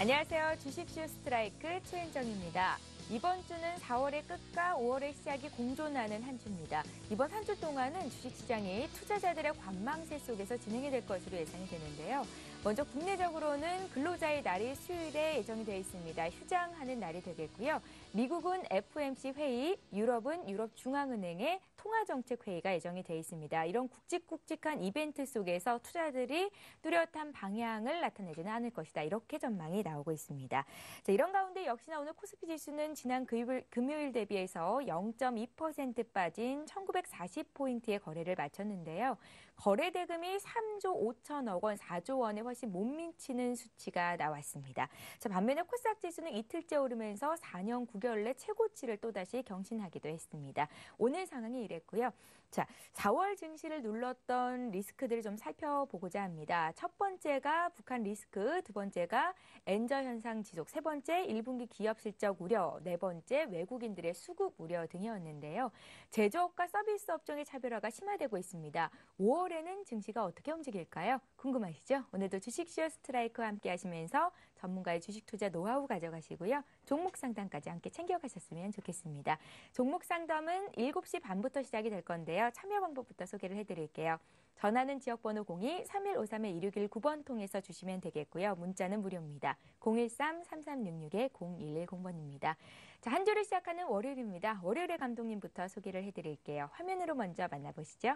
안녕하세요. 주식슈 스트라이크 최은정입니다. 이번 주는 4월의 끝과 5월의 시작이 공존하는 한 주입니다. 이번 한 주 동안은 주식시장이 투자자들의 관망세 속에서 진행이 될 것으로 예상이 되는데요. 먼저 국내적으로는 근로자의 날이 수요일에 예정이 되어 있습니다. 휴장하는 날이 되겠고요. 미국은 FOMC 회의, 유럽은 유럽중앙은행의 통화정책회의가 예정이 되어 있습니다. 이런 굵직굵직한 이벤트 속에서 투자들이 뚜렷한 방향을 나타내지는 않을 것이다. 이렇게 전망이 나오고 있습니다. 자, 이런 가운데 역시나 오늘 코스피 지수는 지난 금요일 대비해서 0.2% 빠진 1940포인트의 거래를 마쳤는데요. 거래 대금이 3조 5천억 원, 4조 원에 훨씬 못 미치는 수치가 나왔습니다. 자, 반면에 코스닥 지수는 이틀째 오르면서 4년 9개월 내 최고치를 또다시 경신하기도 했습니다. 오늘 상황이 이랬고요. 자, 4월 증시를 눌렀던 리스크들을 좀 살펴보고자 합니다. 첫 번째가 북한 리스크, 두 번째가 엔저 현상 지속, 세 번째 1분기 기업 실적 우려, 네 번째 외국인들의 수급 우려 등이었는데요. 제조업과 서비스 업종의 차별화가 심화되고 있습니다. 5월에는 증시가 어떻게 움직일까요? 궁금하시죠? 오늘도 주식슈 스트라이크와 함께 하시면서 전문가의 주식 투자 노하우 가져가시고요. 종목 상담까지 함께 챙겨가셨으면 좋겠습니다. 종목 상담은 7시 반부터 시작이 될 건데요. 참여 방법부터 소개를 해드릴게요. 전화는 지역번호 02-3153-1619번 통해서 주시면 되겠고요. 문자는 무료입니다. 013-3366-0110번입니다. 자, 한 주를 시작하는 월요일입니다. 월요일의 감독님부터 소개를 해드릴게요. 화면으로 먼저 만나보시죠.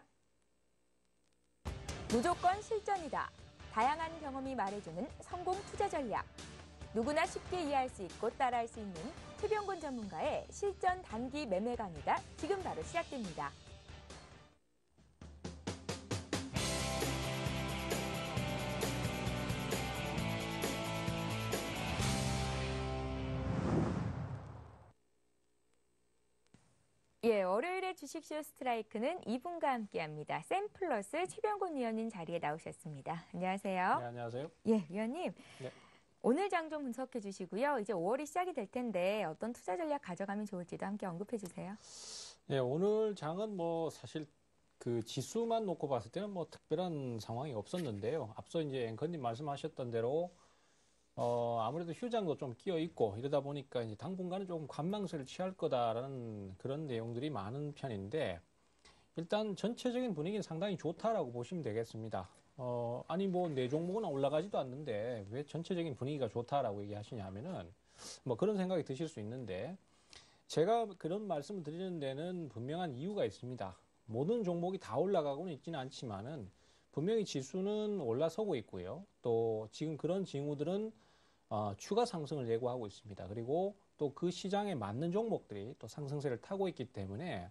무조건 실전이다. 다양한 경험이 말해주는 성공 투자 전략. 누구나 쉽게 이해할 수 있고 따라할 수 있는 최병곤 전문가의 실전 단기 매매 강의가 지금 바로 시작됩니다. 예, 월요일의 주식슈 스트라이크는 이분과 함께합니다. 샘플러스 최병곤 위원님 자리에 나오셨습니다. 안녕하세요. 네, 안녕하세요. 예, 위원님. 네. 오늘 장 좀 분석해 주시고요. 이제 5월이 시작이 될 텐데 어떤 투자 전략 가져가면 좋을지도 함께 언급해 주세요. 네, 오늘 장은 뭐 사실 그 지수만 놓고 봤을 때는 뭐 특별한 상황이 없었는데요. 앞서 이제 앵커님 말씀하셨던 대로 아무래도 휴장도 좀 끼어 있고 이러다 보니까 이제 당분간은 조금 관망세를 취할 거다라는 그런 내용들이 많은 편인데 일단 전체적인 분위기는 상당히 좋다라고 보시면 되겠습니다. 아니 뭐 내 종목은 올라가지도 않는데 왜 전체적인 분위기가 좋다라고 얘기하시냐 하면은 뭐 그런 생각이 드실 수 있는데 제가 그런 말씀을 드리는 데는 분명한 이유가 있습니다. 모든 종목이 다 올라가고는 있지는 않지만은 분명히 지수는 올라서고 있고요. 또 지금 그런 징후들은 추가 상승을 예고하고 있습니다. 그리고 또 그 시장에 맞는 종목들이 또 상승세를 타고 있기 때문에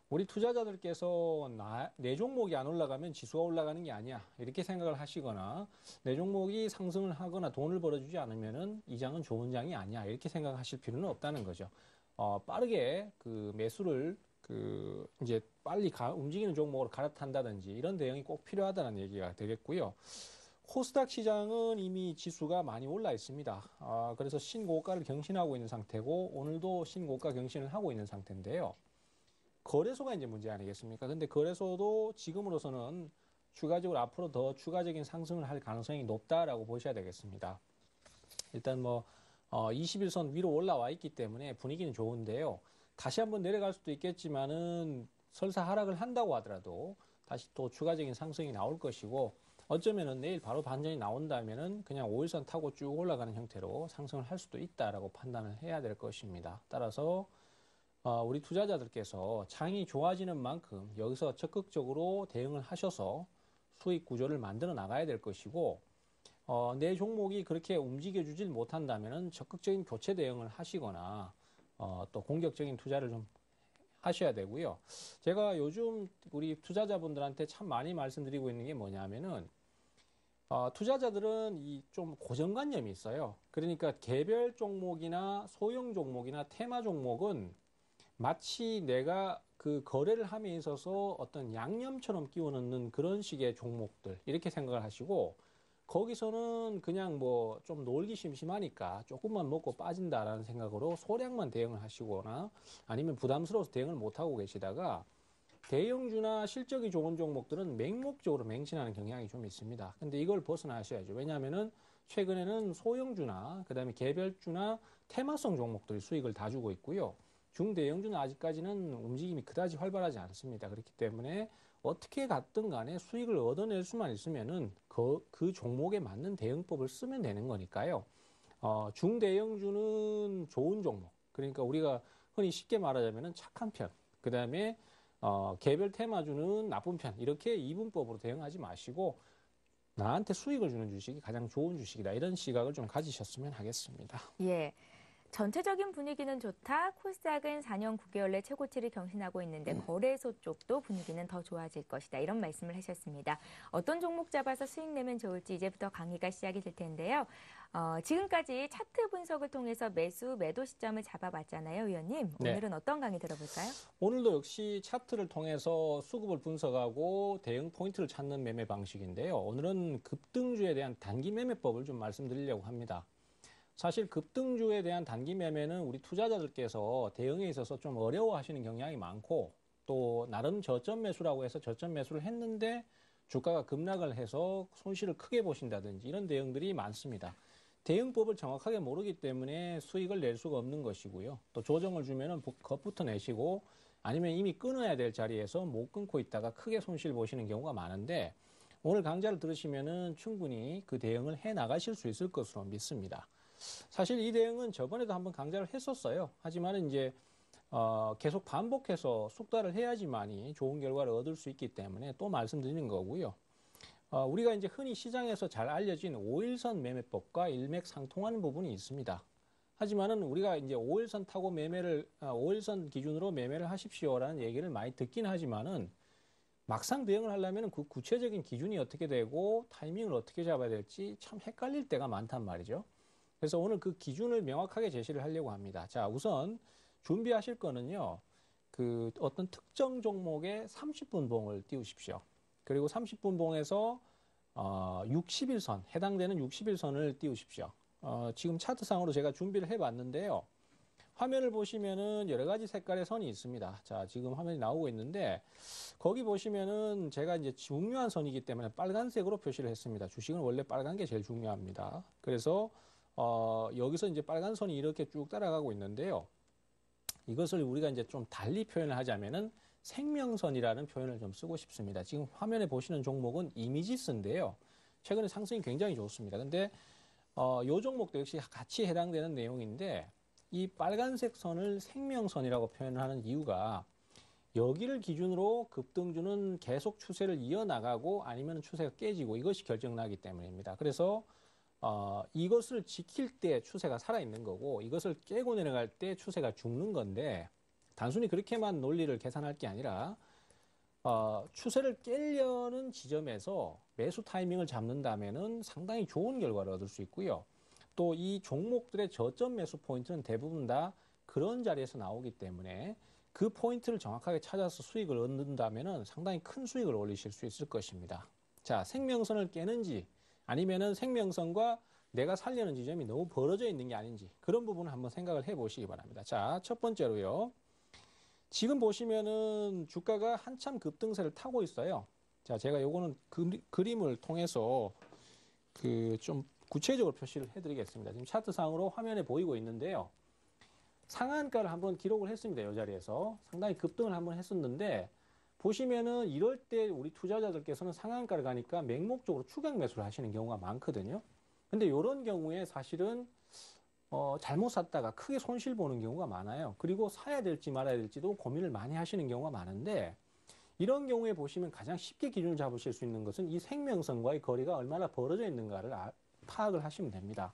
우리 투자자들께서 내 종목이 안 올라가면 지수가 올라가는 게 아니야. 이렇게 생각을 하시거나 내 종목이 상승을 하거나 돈을 벌어주지 않으면은 이 장은 좋은 장이 아니야. 이렇게 생각하실 필요는 없다는 거죠. 빠르게 그 매수를 이제 빨리 움직이는 종목으로 갈아탄다든지 이런 대응이 꼭 필요하다는 얘기가 되겠고요. 코스닥 시장은 이미 지수가 많이 올라 있습니다. 그래서 신고가를 경신하고 있는 상태고 오늘도 신고가 경신을 하고 있는 상태인데요. 거래소가 이제 문제 아니겠습니까? 근데 거래소도 지금으로서는 추가적으로 앞으로 더 추가적인 상승을 할 가능성이 높다라고 보셔야 되겠습니다. 일단 뭐 21선 위로 올라와 있기 때문에 분위기는 좋은데요. 다시 한번 내려갈 수도 있겠지만은 설사 하락을 한다고 하더라도 다시 또 추가적인 상승이 나올 것이고 어쩌면은 내일 바로 반전이 나온다면은 그냥 5일선 타고 쭉 올라가는 형태로 상승을 할 수도 있다라고 판단을 해야 될 것입니다. 따라서 우리 투자자들께서 장이 좋아지는 만큼 여기서 적극적으로 대응을 하셔서 수익 구조를 만들어 나가야 될 것이고 내 종목이 그렇게 움직여주질 못한다면은 적극적인 교체 대응을 하시거나 또 공격적인 투자를 좀 하셔야 되고요. 제가 요즘 우리 투자자분들한테 참 많이 말씀드리고 있는 게 뭐냐면은 투자자들은 이 좀 고정관념이 있어요. 그러니까 개별 종목이나 소형 종목이나 테마 종목은 마치 내가 그 거래를 함에 있어서 어떤 양념처럼 끼워 넣는 그런 식의 종목들 이렇게 생각을 하시고 거기서는 그냥 뭐 좀 놀기 심심하니까 조금만 먹고 빠진다라는 생각으로 소량만 대응을 하시거나 아니면 부담스러워서 대응을 못하고 계시다가 대형주나 실적이 좋은 종목들은 맹목적으로 맹신하는 경향이 좀 있습니다. 근데 이걸 벗어나셔야죠. 왜냐하면은 최근에는 소형주나 그다음에 개별주나 테마성 종목들이 수익을 다 주고 있고요. 중대형주는 아직까지는 움직임이 그다지 활발하지 않습니다. 그렇기 때문에 어떻게 갔든 간에 수익을 얻어낼 수만 있으면은 그 종목에 맞는 대응법을 쓰면 되는 거니까요. 중대형주는 좋은 종목. 그러니까 우리가 흔히 쉽게 말하자면은 착한 편. 그다음에 개별 테마주는 나쁜 편. 이렇게 이분법으로 대응하지 마시고 나한테 수익을 주는 주식이 가장 좋은 주식이다. 이런 시각을 좀 가지셨으면 하겠습니다. 예. 전체적인 분위기는 좋다. 코스닥은 4년 9개월 내 최고치를 경신하고 있는데 거래소 쪽도 분위기는 더 좋아질 것이다. 이런 말씀을 하셨습니다. 어떤 종목 잡아서 수익 내면 좋을지 이제부터 강의가 시작이 될 텐데요. 지금까지 차트 분석을 통해서 매수, 매도 시점을 잡아봤잖아요, 위원님. 네. 오늘은 어떤 강의 들어볼까요? 오늘도 역시 차트를 통해서 수급을 분석하고 대응 포인트를 찾는 매매 방식인데요. 오늘은 급등주에 대한 단기 매매법을 좀 말씀드리려고 합니다. 사실 급등주에 대한 단기 매매는 우리 투자자들께서 대응에 있어서 좀 어려워하시는 경향이 많고 또 나름 저점 매수라고 해서 저점 매수를 했는데 주가가 급락을 해서 손실을 크게 보신다든지 이런 대응들이 많습니다. 대응법을 정확하게 모르기 때문에 수익을 낼 수가 없는 것이고요. 또 조정을 주면은 겁부터 내시고 아니면 이미 끊어야 될 자리에서 못 끊고 있다가 크게 손실 보시는 경우가 많은데 오늘 강좌를 들으시면은 충분히 그 대응을 해 나가실 수 있을 것으로 믿습니다. 사실 이 대응은 저번에도 한번 강좌를 했었어요. 하지만 이제 계속 반복해서 숙달을 해야지만이 좋은 결과를 얻을 수 있기 때문에 또 말씀드리는 거고요. 우리가 이제 흔히 시장에서 잘 알려진 5일선 매매법과 일맥상통하는 부분이 있습니다. 하지만은 우리가 이제 5일선 타고 5일선 기준으로 매매를 하십시오라는 얘기를 많이 듣긴 하지만은 막상 대응을 하려면 그 구체적인 기준이 어떻게 되고 타이밍을 어떻게 잡아야 될지 참 헷갈릴 때가 많단 말이죠. 그래서 오늘 그 기준을 명확하게 제시를 하려고 합니다. 자, 우선 준비하실 거는요. 그 어떤 특정 종목의 30분 봉을 띄우십시오. 그리고 30분 봉에서 60일선, 해당되는 60일선을 띄우십시오. 지금 차트상으로 제가 준비를 해봤는데요. 화면을 보시면은 여러 가지 색깔의 선이 있습니다. 자, 지금 화면이 나오고 있는데 거기 보시면은 제가 이제 중요한 선이기 때문에 빨간색으로 표시를 했습니다. 주식은 원래 빨간 게 제일 중요합니다. 그래서 여기서 이제 빨간 선이 이렇게 쭉 따라가고 있는데요. 이것을 우리가 이제 좀 달리 표현을 하자면은 생명선이라는 표현을 좀 쓰고 싶습니다. 지금 화면에 보시는 종목은 이미지스인데요. 최근에 상승이 굉장히 좋습니다. 근데 요 종목도 역시 같이 해당되는 내용인데 이 빨간색 선을 생명선이라고 표현하는 이유가 여기를 기준으로 급등주는 계속 추세를 이어나가고 아니면 추세가 깨지고 이것이 결정나기 때문입니다. 그래서 이것을 지킬 때 추세가 살아있는 거고 이것을 깨고 내려갈 때 추세가 죽는 건데 단순히 그렇게만 논리를 계산할 게 아니라 추세를 깨려는 지점에서 매수 타이밍을 잡는다면은 상당히 좋은 결과를 얻을 수 있고요. 또 이 종목들의 저점 매수 포인트는 대부분 다 그런 자리에서 나오기 때문에 그 포인트를 정확하게 찾아서 수익을 얻는다면은 상당히 큰 수익을 올리실 수 있을 것입니다. 자, 생명선을 깨는지 아니면은 생명선과 내가 살려는 지점이 너무 벌어져 있는 게 아닌지 그런 부분을 한번 생각을 해 보시기 바랍니다. 자, 첫 번째로요. 지금 보시면은 주가가 한참 급등세를 타고 있어요. 자, 제가 요거는 그림을 통해서 그 좀 구체적으로 표시를 해드리겠습니다. 지금 차트상으로 화면에 보이고 있는데요. 상한가를 한번 기록을 했습니다. 이 자리에서 상당히 급등을 한번 했었는데 보시면은 이럴 때 우리 투자자들께서는 상한가를 가니까 맹목적으로 추격 매수를 하시는 경우가 많거든요. 근데 이런 경우에 사실은 잘못 샀다가 크게 손실 보는 경우가 많아요. 그리고 사야 될지 말아야 될지도 고민을 많이 하시는 경우가 많은데 이런 경우에 보시면 가장 쉽게 기준을 잡으실 수 있는 것은 이 생명선과의 거리가 얼마나 벌어져 있는가를 파악을 하시면 됩니다.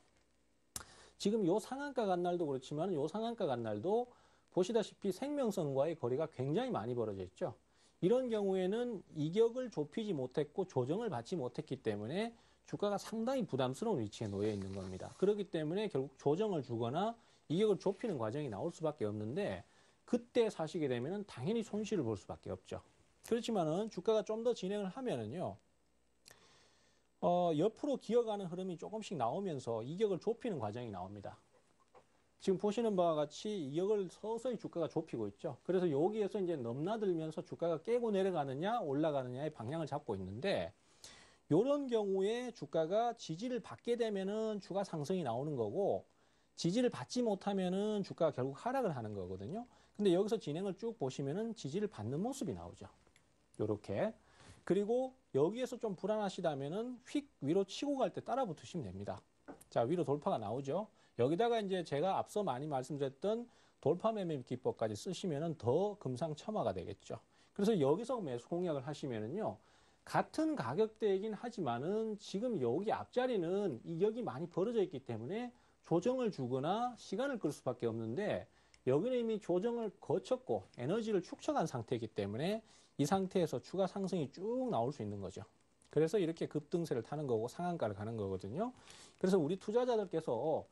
지금 요 상한가 간 날도 그렇지만 요 상한가 간 날도 보시다시피 생명선과의 거리가 굉장히 많이 벌어져 있죠. 이런 경우에는 이격을 좁히지 못했고 조정을 받지 못했기 때문에 주가가 상당히 부담스러운 위치에 놓여 있는 겁니다. 그렇기 때문에 결국 조정을 주거나 이격을 좁히는 과정이 나올 수밖에 없는데 그때 사시게 되면 당연히 손실을 볼 수밖에 없죠. 그렇지만은 주가가 좀 더 진행을 하면은요. 옆으로 기어가는 흐름이 조금씩 나오면서 이격을 좁히는 과정이 나옵니다. 지금 보시는 바와 같이 이격을 서서히 주가가 좁히고 있죠. 그래서 여기에서 이제 넘나들면서 주가가 깨고 내려가느냐 올라가느냐의 방향을 잡고 있는데 이런 경우에 주가가 지지를 받게 되면은 주가 상승이 나오는 거고 지지를 받지 못하면은 주가가 결국 하락을 하는 거거든요. 근데 여기서 진행을 쭉 보시면은 지지를 받는 모습이 나오죠. 요렇게. 그리고 여기에서 좀 불안하시다면은 휙 위로 치고 갈 때 따라 붙으시면 됩니다. 자, 위로 돌파가 나오죠. 여기다가 이제 제가 앞서 많이 말씀드렸던 돌파 매매 기법까지 쓰시면은 더 금상첨화가 되겠죠. 그래서 여기서 매수 공략을 하시면은요. 같은 가격대이긴 하지만은 지금 여기 앞자리는 이격이 많이 벌어져 있기 때문에 조정을 주거나 시간을 끌 수밖에 없는데 여기는 이미 조정을 거쳤고 에너지를 축적한 상태이기 때문에 이 상태에서 추가 상승이 쭉 나올 수 있는 거죠. 그래서 이렇게 급등세를 타는 거고 상한가를 가는 거거든요. 그래서 우리 투자자들께서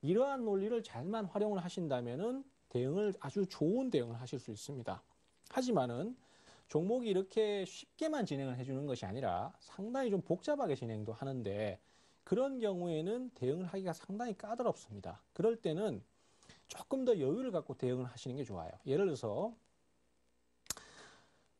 이러한 논리를 잘만 활용을 하신다면은 대응을 아주 좋은 대응을 하실 수 있습니다. 하지만은 종목이 이렇게 쉽게만 진행을 해주는 것이 아니라 상당히 좀 복잡하게 진행도 하는데 그런 경우에는 대응을 하기가 상당히 까다롭습니다. 그럴 때는 조금 더 여유를 갖고 대응을 하시는 게 좋아요. 예를 들어서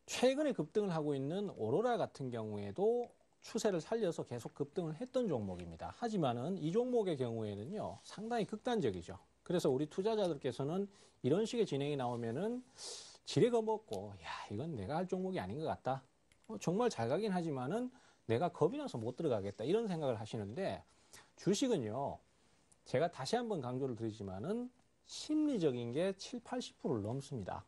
최근에 급등을 하고 있는 오로라 같은 경우에도 추세를 살려서 계속 급등을 했던 종목입니다. 하지만은 이 종목의 경우에는요, 상당히 극단적이죠. 그래서 우리 투자자들께서는 이런 식의 진행이 나오면은 지레 겁먹고, 야, 이건 내가 할 종목이 아닌 것 같다. 정말 잘 가긴 하지만은 내가 겁이 나서 못 들어가겠다. 이런 생각을 하시는데 주식은요, 제가 다시 한번 강조를 드리지만은 심리적인 게 7, 80%를 넘습니다.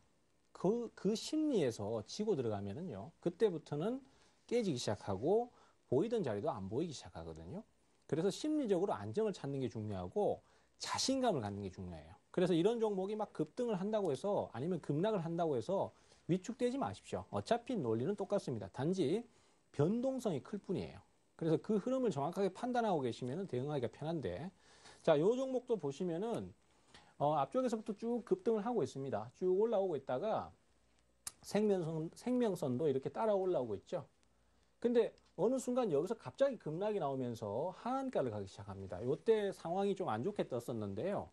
그 심리에서 지고 들어가면은요, 그때부터는 깨지기 시작하고 보이던 자리도 안 보이기 시작하거든요. 그래서 심리적으로 안정을 찾는 게 중요하고 자신감을 갖는 게 중요해요. 그래서 이런 종목이 막 급등을 한다고 해서 아니면 급락을 한다고 해서 위축되지 마십시오. 어차피 논리는 똑같습니다. 단지 변동성이 클 뿐이에요. 그래서 그 흐름을 정확하게 판단하고 계시면 대응하기가 편한데, 자, 요 종목도 보시면은 앞쪽에서부터 쭉 급등을 하고 있습니다. 쭉 올라오고 있다가 생명선도 이렇게 따라 올라오고 있죠. 근데 어느 순간 여기서 갑자기 급락이 나오면서 하한가를 가기 시작합니다. 이때 상황이 좀 안 좋게 떴었는데요.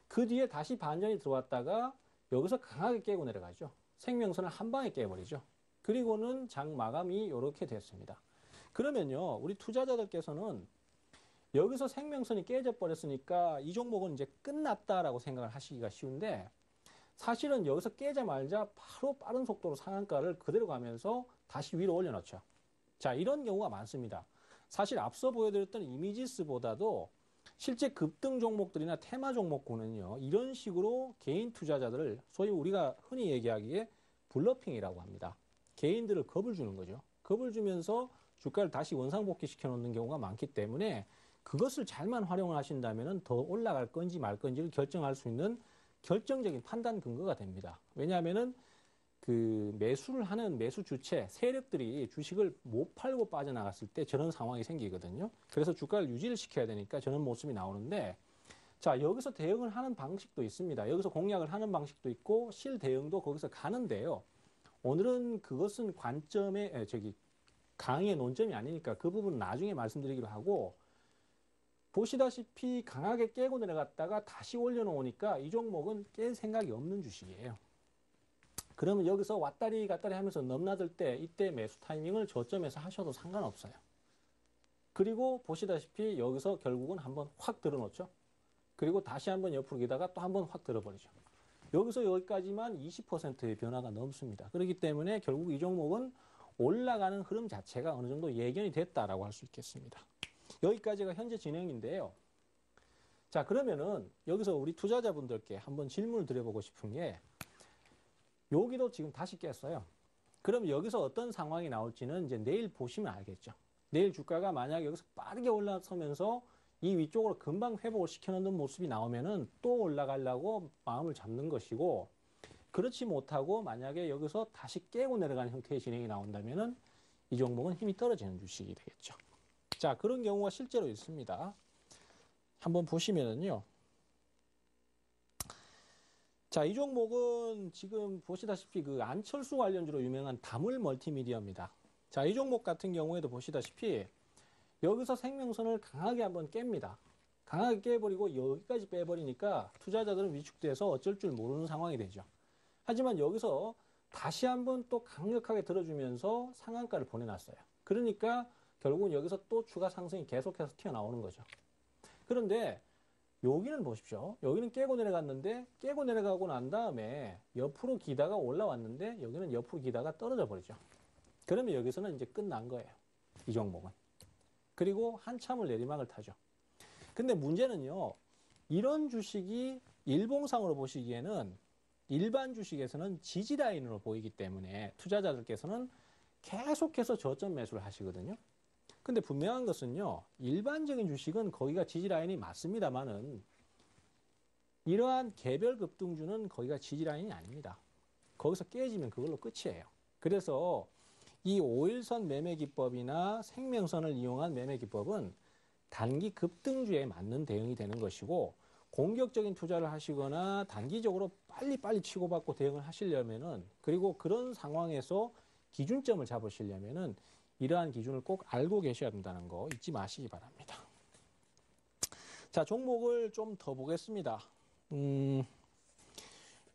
그 뒤에 다시 반전이 들어왔다가 여기서 강하게 깨고 내려가죠. 생명선을 한 방에 깨버리죠. 그리고는 장 마감이 이렇게 됐습니다. 그러면요, 우리 투자자들께서는 여기서 생명선이 깨져 버렸으니까 이 종목은 이제 끝났다라고 생각을 하시기가 쉬운데 사실은 여기서 깨자마자 바로 빠른 속도로 상한가를 그대로 가면서 다시 위로 올려놓죠. 자, 이런 경우가 많습니다. 사실 앞서 보여드렸던 이미지스보다도 실제 급등 종목들이나 테마 종목군은요, 이런 식으로 개인 투자자들을 소위 우리가 흔히 얘기하기에 블러핑이라고 합니다. 개인들을 겁을 주는 거죠. 겁을 주면서 주가를 다시 원상복귀 시켜놓는 경우가 많기 때문에 그것을 잘만 활용을 하신다면 더 올라갈 건지 말 건지를 결정할 수 있는 결정적인 판단 근거가 됩니다. 왜냐하면은 그 매수를 하는 매수 주체 세력들이 주식을 못 팔고 빠져나갔을 때 저런 상황이 생기거든요. 그래서 주가를 유지를 시켜야 되니까 저런 모습이 나오는데 자, 여기서 대응을 하는 방식도 있습니다. 여기서 공략을 하는 방식도 있고 실대응도 거기서 가는데요. 오늘은 그것은 강의의 논점이 아니니까 그 부분은 나중에 말씀드리기로 하고 보시다시피 강하게 깨고 내려갔다가 다시 올려놓으니까 이 종목은 깰 생각이 없는 주식이에요. 그러면 여기서 왔다리 갔다리 하면서 넘나들 때 이때 매수 타이밍을 저점에서 하셔도 상관없어요. 그리고 보시다시피 여기서 결국은 한번 확 들어놓죠. 그리고 다시 한번 옆으로 기다가 또 한번 확 들어버리죠. 여기서 여기까지만 20%의 변화가 넘습니다. 그렇기 때문에 결국 이 종목은 올라가는 흐름 자체가 어느 정도 예견이 됐다라고 할 수 있겠습니다. 여기까지가 현재 진행인데요. 자, 그러면은 여기서 우리 투자자분들께 한번 질문을 드려보고 싶은 게 여기도 지금 다시 깼어요. 그럼 여기서 어떤 상황이 나올지는 이제 내일 보시면 알겠죠. 내일 주가가 만약에 여기서 빠르게 올라서면서 이 위쪽으로 금방 회복을 시켜놓는 모습이 나오면은 또 올라가려고 마음을 잡는 것이고 그렇지 못하고 만약에 여기서 다시 깨고 내려가는 형태의 진행이 나온다면은 이 종목은 힘이 떨어지는 주식이 되겠죠. 자, 그런 경우가 실제로 있습니다. 한번 보시면은요. 자, 이 종목은 지금 보시다시피 그 안철수 관련주로 유명한 다물 멀티미디어입니다. 자, 이 종목 같은 경우에도 보시다시피 여기서 생명선을 강하게 한번 깹니다. 강하게 깨버리고 여기까지 빼버리니까 투자자들은 위축돼서 어쩔 줄 모르는 상황이 되죠. 하지만 여기서 다시 한번 또 강력하게 들어주면서 상한가를 보내놨어요. 그러니까 결국은 여기서 또 추가 상승이 계속해서 튀어나오는 거죠. 그런데 여기는 보십시오. 여기는 깨고 내려갔는데 깨고 내려가고 난 다음에 옆으로 기다가 올라왔는데 여기는 옆으로 기다가 떨어져 버리죠. 그러면 여기서는 이제 끝난 거예요. 이 종목은. 그리고 한참을 내리막을 타죠. 근데 문제는요. 이런 주식이 일봉상으로 보시기에는 일반 주식에서는 지지 라인으로 보이기 때문에 투자자들께서는 계속해서 저점 매수를 하시거든요. 근데 분명한 것은요. 일반적인 주식은 거기가 지지 라인이 맞습니다만은 이러한 개별 급등주는 거기가 지지 라인이 아닙니다. 거기서 깨지면 그걸로 끝이에요. 그래서 이 5일선 매매 기법이나 생명선을 이용한 매매 기법은 단기 급등주에 맞는 대응이 되는 것이고 공격적인 투자를 하시거나 단기적으로 빨리빨리 치고받고 대응을 하시려면은 그리고 그런 상황에서 기준점을 잡으시려면은 이러한 기준을 꼭 알고 계셔야 된다는 거 잊지 마시기 바랍니다. 자, 종목을 좀 더 보겠습니다.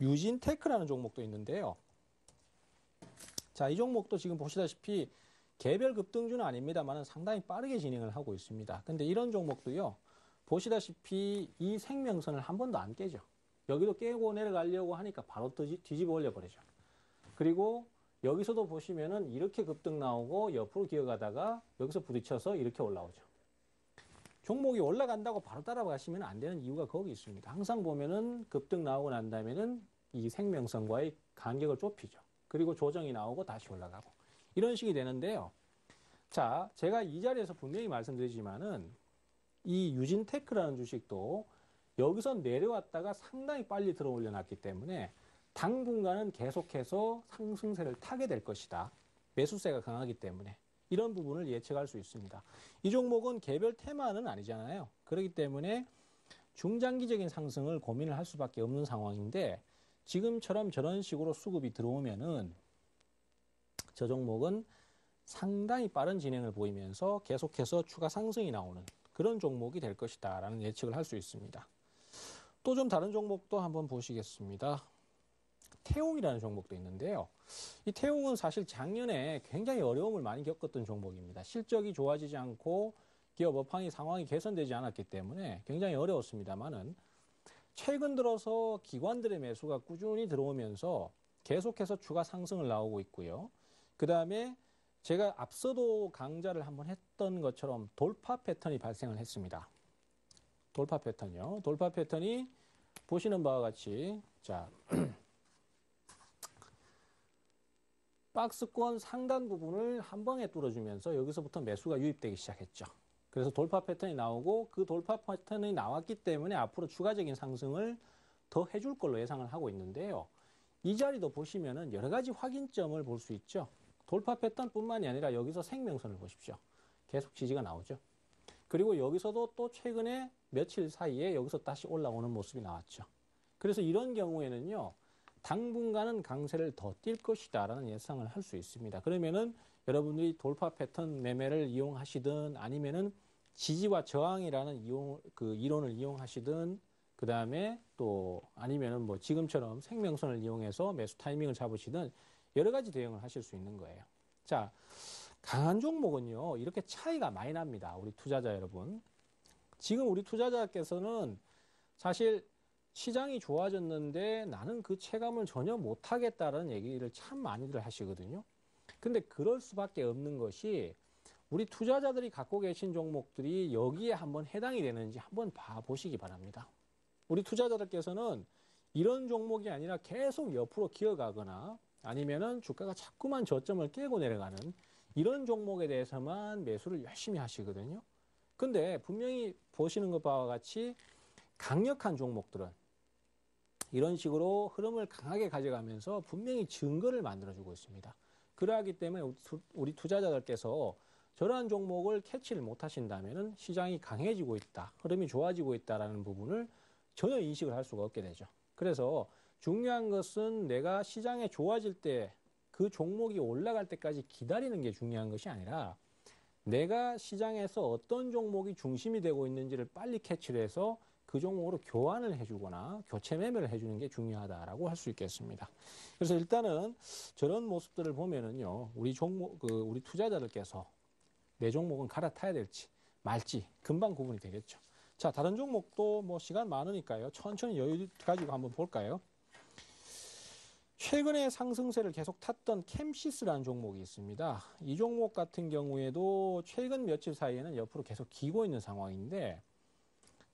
유진테크라는 종목도 있는데요. 자, 이 종목도 지금 보시다시피 개별 급등주는 아닙니다만 상당히 빠르게 진행을 하고 있습니다. 근데 이런 종목도요. 보시다시피 이 생명선을 한 번도 안 깨죠. 여기도 깨고 내려가려고 하니까 바로 뒤집어 올려버리죠. 그리고 여기서도 보시면은 이렇게 급등 나오고 옆으로 기어가다가 여기서 부딪혀서 이렇게 올라오죠. 종목이 올라간다고 바로 따라가시면 안 되는 이유가 거기 있습니다. 항상 보면은 급등 나오고 난 다음에는 이 생명선과의 간격을 좁히죠. 그리고 조정이 나오고 다시 올라가고 이런 식이 되는데요. 자, 제가 이 자리에서 분명히 말씀드리지만은 이 유진테크라는 주식도 여기서 내려왔다가 상당히 빨리 들어 올려놨기 때문에 당분간은 계속해서 상승세를 타게 될 것이다. 매수세가 강하기 때문에 이런 부분을 예측할 수 있습니다. 이 종목은 개별 테마는 아니잖아요. 그렇기 때문에 중장기적인 상승을 고민을 할 수밖에 없는 상황인데 지금처럼 저런 식으로 수급이 들어오면은 저 종목은 상당히 빠른 진행을 보이면서 계속해서 추가 상승이 나오는 그런 종목이 될 것이다 라는 예측을 할 수 있습니다. 또 좀 다른 종목도 한번 보시겠습니다. 태용이라는 종목도 있는데요. 이 태용은 사실 작년에 굉장히 어려움을 많이 겪었던 종목입니다. 실적이 좋아지지 않고 기업 업황이 상황이 개선되지 않았기 때문에 굉장히 어려웠습니다만은 최근 들어서 기관들의 매수가 꾸준히 들어오면서 계속해서 추가 상승을 나오고 있고요. 그 다음에 제가 앞서도 강좌를 한번 했던 것처럼 돌파 패턴이 발생을 했습니다. 돌파 패턴이요. 돌파 패턴이 보시는 바와 같이 자 박스권 상단 부분을 한 방에 뚫어주면서 여기서부터 매수가 유입되기 시작했죠. 그래서 돌파 패턴이 나오고 그 돌파 패턴이 나왔기 때문에 앞으로 추가적인 상승을 더 해줄 걸로 예상을 하고 있는데요. 이 자리도 보시면은 여러 가지 확인점을 볼 수 있죠. 돌파 패턴뿐만이 아니라 여기서 생명선을 보십시오. 계속 지지가 나오죠. 그리고 여기서도 또 최근에 며칠 사이에 여기서 다시 올라오는 모습이 나왔죠. 그래서 이런 경우에는요. 당분간은 강세를 더 띌 것이다 라는 예상을 할 수 있습니다. 그러면은 여러분들이 돌파 패턴 매매를 이용하시든 아니면은 지지와 저항이라는 이론을 이용하시든 그 다음에 또 아니면은 뭐 지금처럼 생명선을 이용해서 매수 타이밍을 잡으시든 여러 가지 대응을 하실 수 있는 거예요. 자, 강한 종목은요, 이렇게 차이가 많이 납니다. 우리 투자자 여러분. 지금 우리 투자자께서는 사실 시장이 좋아졌는데 나는 그 체감을 전혀 못하겠다라는 얘기를 참 많이들 하시거든요. 근데 그럴 수밖에 없는 것이 우리 투자자들이 갖고 계신 종목들이 여기에 한번 해당이 되는지 한번 봐보시기 바랍니다. 우리 투자자들께서는 이런 종목이 아니라 계속 옆으로 기어가거나 아니면은 주가가 자꾸만 저점을 깨고 내려가는 이런 종목에 대해서만 매수를 열심히 하시거든요. 근데 분명히 보시는 것과 같이 강력한 종목들은 이런 식으로 흐름을 강하게 가져가면서 분명히 증거를 만들어주고 있습니다. 그러하기 때문에 우리 투자자들께서 저러한 종목을 캐치를 못하신다면 시장이 강해지고 있다, 흐름이 좋아지고 있다는 부분을 전혀 인식을 할 수가 없게 되죠. 그래서 중요한 것은 내가 시장에 좋아질 때 그 종목이 올라갈 때까지 기다리는 게 중요한 것이 아니라 내가 시장에서 어떤 종목이 중심이 되고 있는지를 빨리 캐치를 해서 그 종목으로 교환을 해주거나 교체 매매를 해주는 게 중요하다라고 할 수 있겠습니다. 그래서 일단은 저런 모습들을 보면은요, 우리 투자자들께서 내 종목은 갈아타야 될지 말지 금방 구분이 되겠죠. 자, 다른 종목도 뭐 시간 많으니까요. 천천히 여유 가지고 한번 볼까요? 최근에 상승세를 계속 탔던 캠시스라는 종목이 있습니다. 이 종목 같은 경우에도 최근 며칠 사이에는 옆으로 계속 기고 있는 상황인데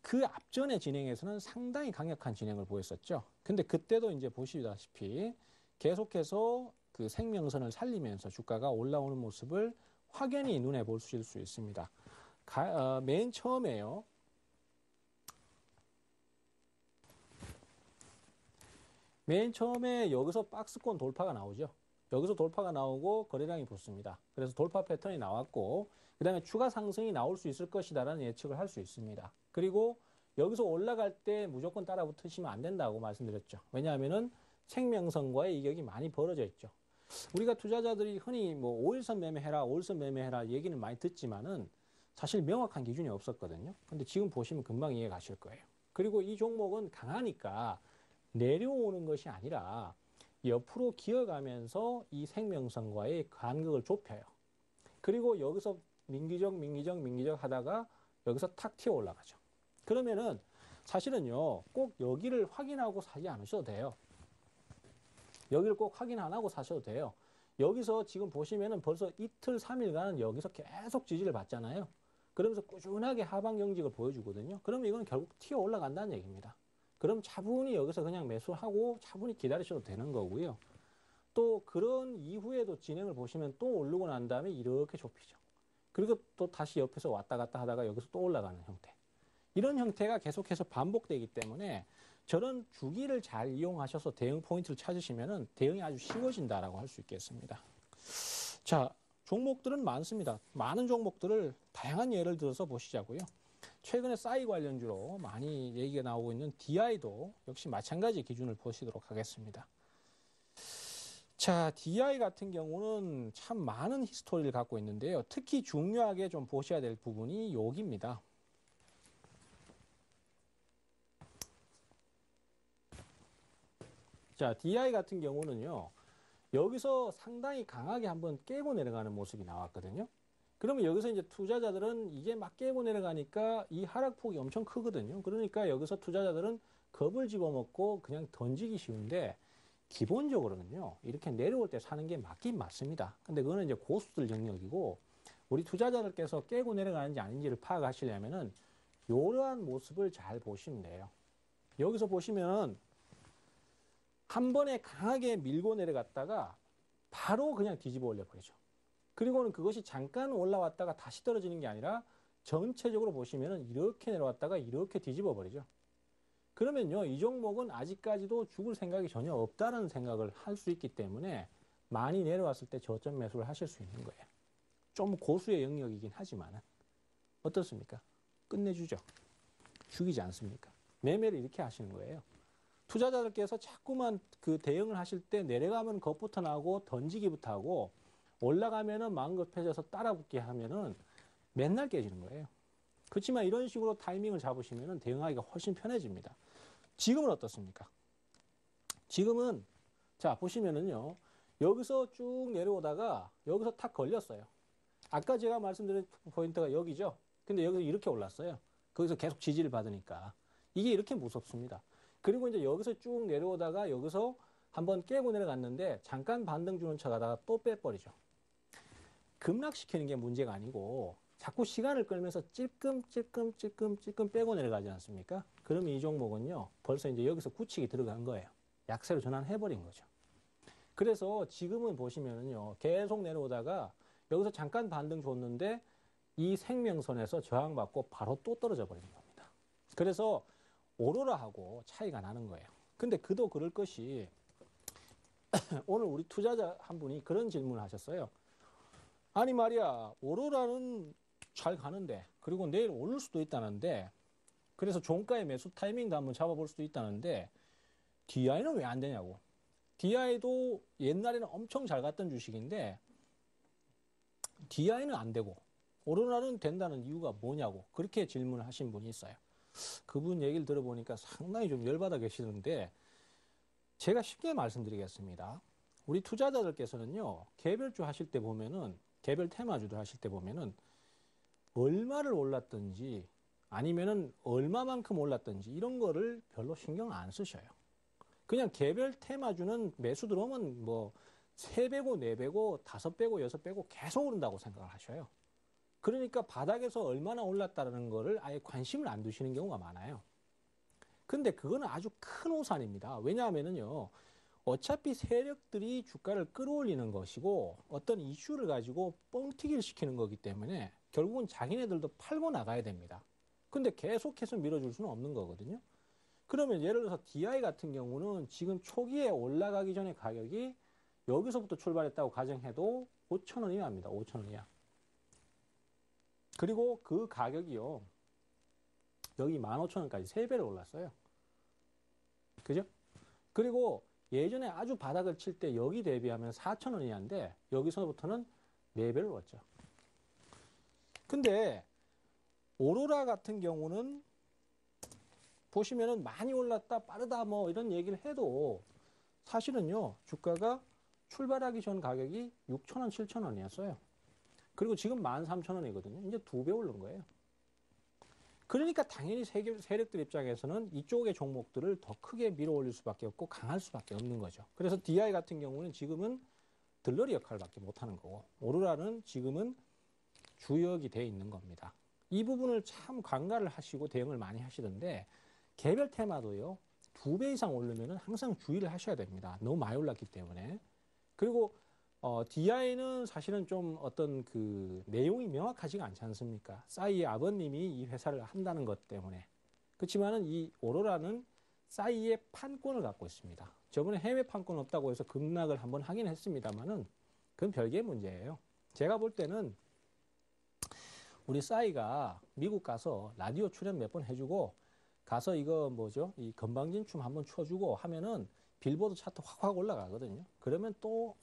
그 앞전에 진행에서는 상당히 강력한 진행을 보였었죠. 근데 그때도 이제 보시다시피 계속해서 그 생명선을 살리면서 주가가 올라오는 모습을 확연히 눈에 보실 수 있습니다. 맨 처음에요. 맨 처음에 여기서 박스권 돌파가 나오죠. 여기서 돌파가 나오고 거래량이 붙습니다. 그래서 돌파 패턴이 나왔고 그 다음에 추가 상승이 나올 수 있을 것이다라는 예측을 할 수 있습니다. 그리고 여기서 올라갈 때 무조건 따라 붙으시면 안 된다고 말씀드렸죠. 왜냐하면은 생명선과의 이격이 많이 벌어져 있죠. 우리가 투자자들이 흔히 뭐 5일선 매매해라, 5일선 매매해라 얘기는 많이 듣지만은 사실 명확한 기준이 없었거든요. 근데 지금 보시면 금방 이해 가실 거예요. 그리고 이 종목은 강하니까 내려오는 것이 아니라 옆으로 기어가면서 이 생명선과의 간극을 좁혀요. 그리고 여기서 민기적 하다가 여기서 탁 튀어 올라가죠. 그러면은 사실은요, 꼭 여기를 확인하고 사지 않으셔도 돼요. 여기를 꼭 확인 안 하고 사셔도 돼요. 여기서 지금 보시면은 벌써 이틀, 3일간은 여기서 계속 지지를 받잖아요. 그러면서 꾸준하게 하방 경직을 보여주거든요. 그러면 이건 결국 튀어 올라간다는 얘기입니다. 그럼 차분히 여기서 그냥 매수하고 차분히 기다리셔도 되는 거고요. 또 그런 이후에도 진행을 보시면 또 오르고 난 다음에 이렇게 좁히죠. 그리고 또 다시 옆에서 왔다 갔다 하다가 여기서 또 올라가는 형태. 이런 형태가 계속해서 반복되기 때문에 저런 주기를 잘 이용하셔서 대응 포인트를 찾으시면 대응이 아주 쉬워진다라고 할 수 있겠습니다. 자, 종목들은 많습니다. 많은 종목들을 다양한 예를 들어서 보시자고요. 최근에 싸이 관련주로 많이 얘기가 나오고 있는 DI도 역시 마찬가지 기준을 보시도록 하겠습니다. 자, DI 같은 경우는 참 많은 히스토리를 갖고 있는데요. 특히 중요하게 좀 보셔야 될 부분이 여기입니다. 자, DI 같은 경우는요. 여기서 상당히 강하게 한번 깨고 내려가는 모습이 나왔거든요. 그러면 여기서 이제 투자자들은 이게 막 깨고 내려가니까 이 하락폭이 엄청 크거든요. 그러니까 여기서 투자자들은 겁을 집어먹고 그냥 던지기 쉬운데 기본적으로는요. 이렇게 내려올 때 사는 게 맞긴 맞습니다. 근데 그거는 이제 고수들 영역이고 우리 투자자들께서 깨고 내려가는지 아닌지를 파악하시려면은 이러한 모습을 잘 보시면 돼요. 여기서 보시면 한 번에 강하게 밀고 내려갔다가 바로 그냥 뒤집어 올려버리죠. 그리고는 그것이 잠깐 올라왔다가 다시 떨어지는 게 아니라 전체적으로 보시면은 이렇게 내려왔다가 이렇게 뒤집어 버리죠. 그러면요, 이 종목은 아직까지도 죽을 생각이 전혀 없다는 생각을 할 수 있기 때문에 많이 내려왔을 때 저점 매수를 하실 수 있는 거예요. 좀 고수의 영역이긴 하지만은 어떻습니까? 끝내주죠. 죽이지 않습니까? 매매를 이렇게 하시는 거예요. 투자자들께서 자꾸만 그 대응을 하실 때 내려가면 겁부터 나고 던지기부터 하고 올라가면은 마음 급해져서 따라붙게 하면은 맨날 깨지는 거예요. 그렇지만 이런 식으로 타이밍을 잡으시면은 대응하기가 훨씬 편해집니다. 지금은 어떻습니까? 지금은 자 보시면은요. 여기서 쭉 내려오다가 여기서 탁 걸렸어요. 아까 제가 말씀드린 포인트가 여기죠. 근데 여기서 이렇게 올랐어요. 거기서 계속 지지를 받으니까 이게 이렇게 무섭습니다. 그리고 이제 여기서 쭉 내려오다가 여기서 한번 깨고 내려갔는데 잠깐 반등 주는 척 하다가 또 빼버리죠. 급락시키는 게 문제가 아니고 자꾸 시간을 끌면서 찔끔 빼고 내려가지 않습니까? 그러면 이 종목은요, 벌써 이제 여기서 굳히기 들어간 거예요. 약세로 전환해버린 거죠. 그래서 지금은 보시면은요, 계속 내려오다가 여기서 잠깐 반등 줬는데 이 생명선에서 저항받고 바로 또 떨어져 버리는 겁니다. 그래서 오로라하고 차이가 나는 거예요. 근데 그도 그럴 것이 오늘 우리 투자자 한 분이 그런 질문을 하셨어요. 아니 말이야, 오로라는 잘 가는데 그리고 내일 오를 수도 있다는데 그래서 종가의 매수 타이밍도 한번 잡아볼 수도 있다는데 DI는 왜 안 되냐고. DI도 옛날에는 엄청 잘 갔던 주식인데 DI는 안 되고 오로라는 된다는 이유가 뭐냐고 그렇게 질문을 하신 분이 있어요. 그분 얘기를 들어보니까 상당히 좀 열받아 계시는데 제가 쉽게 말씀드리겠습니다. 우리 투자자들께서는요, 개별주 하실 때 보면은 개별 테마주들 하실 때 보면은 얼마를 올랐든지 아니면은 얼마만큼 올랐든지 이런 거를 별로 신경 안 쓰셔요. 그냥 개별 테마주는 매수 들어오면 뭐 3배고 4배고 5배고 6배고 계속 오른다고 생각을 하셔요. 그러니까 바닥에서 얼마나 올랐다는 거를 아예 관심을 안 두시는 경우가 많아요. 근데 그거는 아주 큰 오산입니다. 왜냐하면은요, 어차피 세력들이 주가를 끌어올리는 것이고 어떤 이슈를 가지고 뻥튀기를 시키는 거기 때문에 결국은 자기네들도 팔고 나가야 됩니다. 근데 계속해서 밀어줄 수는 없는 거거든요. 그러면 예를 들어서 DI 같은 경우는 지금 초기에 올라가기 전에 가격이 여기서부터 출발했다고 가정해도 5,000원 이하입니다. 5,000원 이하. 그리고 그 가격이요, 여기 15,000원까지 3배를 올랐어요. 그죠? 그리고 예전에 아주 바닥을 칠 때 여기 대비하면 4,000원 이하인데 여기서부터는 4배를 올랐죠. 근데 오로라 같은 경우는 보시면은 많이 올랐다, 빠르다 뭐 이런 얘기를 해도 사실은요, 주가가 출발하기 전 가격이 6,000원, 7,000원이었어요. 그리고 지금 13,000원이거든요. 이제 2배 오른 거예요. 그러니까 당연히 세력들 입장에서는 이쪽의 종목들을 더 크게 밀어 올릴 수밖에 없고 강할 수밖에 없는 거죠. 그래서 DI 같은 경우는 지금은 들러리 역할밖에 못하는 거고, 오로라는 지금은 주역이 돼 있는 겁니다. 이 부분을 참 관가를 하시고 대응을 많이 하시던데, 개별 테마도요, 2배 이상 오르면은 항상 주의를 하셔야 됩니다. 너무 많이 올랐기 때문에. 그리고 DI는 사실은 좀 어떤 그 내용이 명확하지가 않지 않습니까? 싸이의 아버님이 이 회사를 한다는 것 때문에. 그렇지만은 이 오로라는 싸이의 판권을 갖고 있습니다. 저번에 해외 판권 없다고 해서 급락을 한번 하긴 했습니다만은 그건 별개의 문제예요. 제가 볼 때는 우리 싸이가 미국 가서 라디오 출연 몇 번 해주고 가서 이거 뭐죠? 이 건방진춤 한번 춰주고 하면은 빌보드 차트 확확 올라가거든요. 그러면 또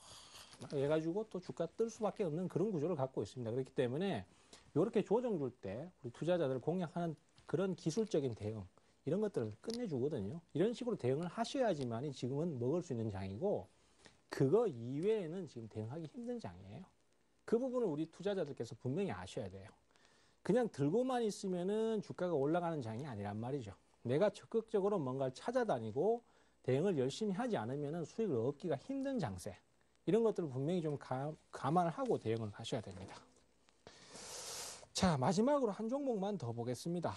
해가지고 또 주가 뜰 수밖에 없는 그런 구조를 갖고 있습니다. 그렇기 때문에 이렇게 조정 줄 때 우리 투자자들 공략하는 그런 기술적인 대응 이런 것들을 끝내주거든요. 이런 식으로 대응을 하셔야지만이 지금은 먹을 수 있는 장이고 그거 이외에는 지금 대응하기 힘든 장이에요. 그 부분을 우리 투자자들께서 분명히 아셔야 돼요. 그냥 들고만 있으면은 주가가 올라가는 장이 아니란 말이죠. 내가 적극적으로 뭔가를 찾아다니고 대응을 열심히 하지 않으면은 수익을 얻기가 힘든 장세. 이런 것들을 분명히 좀 감안을 하고 대응을 하셔야 됩니다. 자, 마지막으로 한 종목만 더 보겠습니다.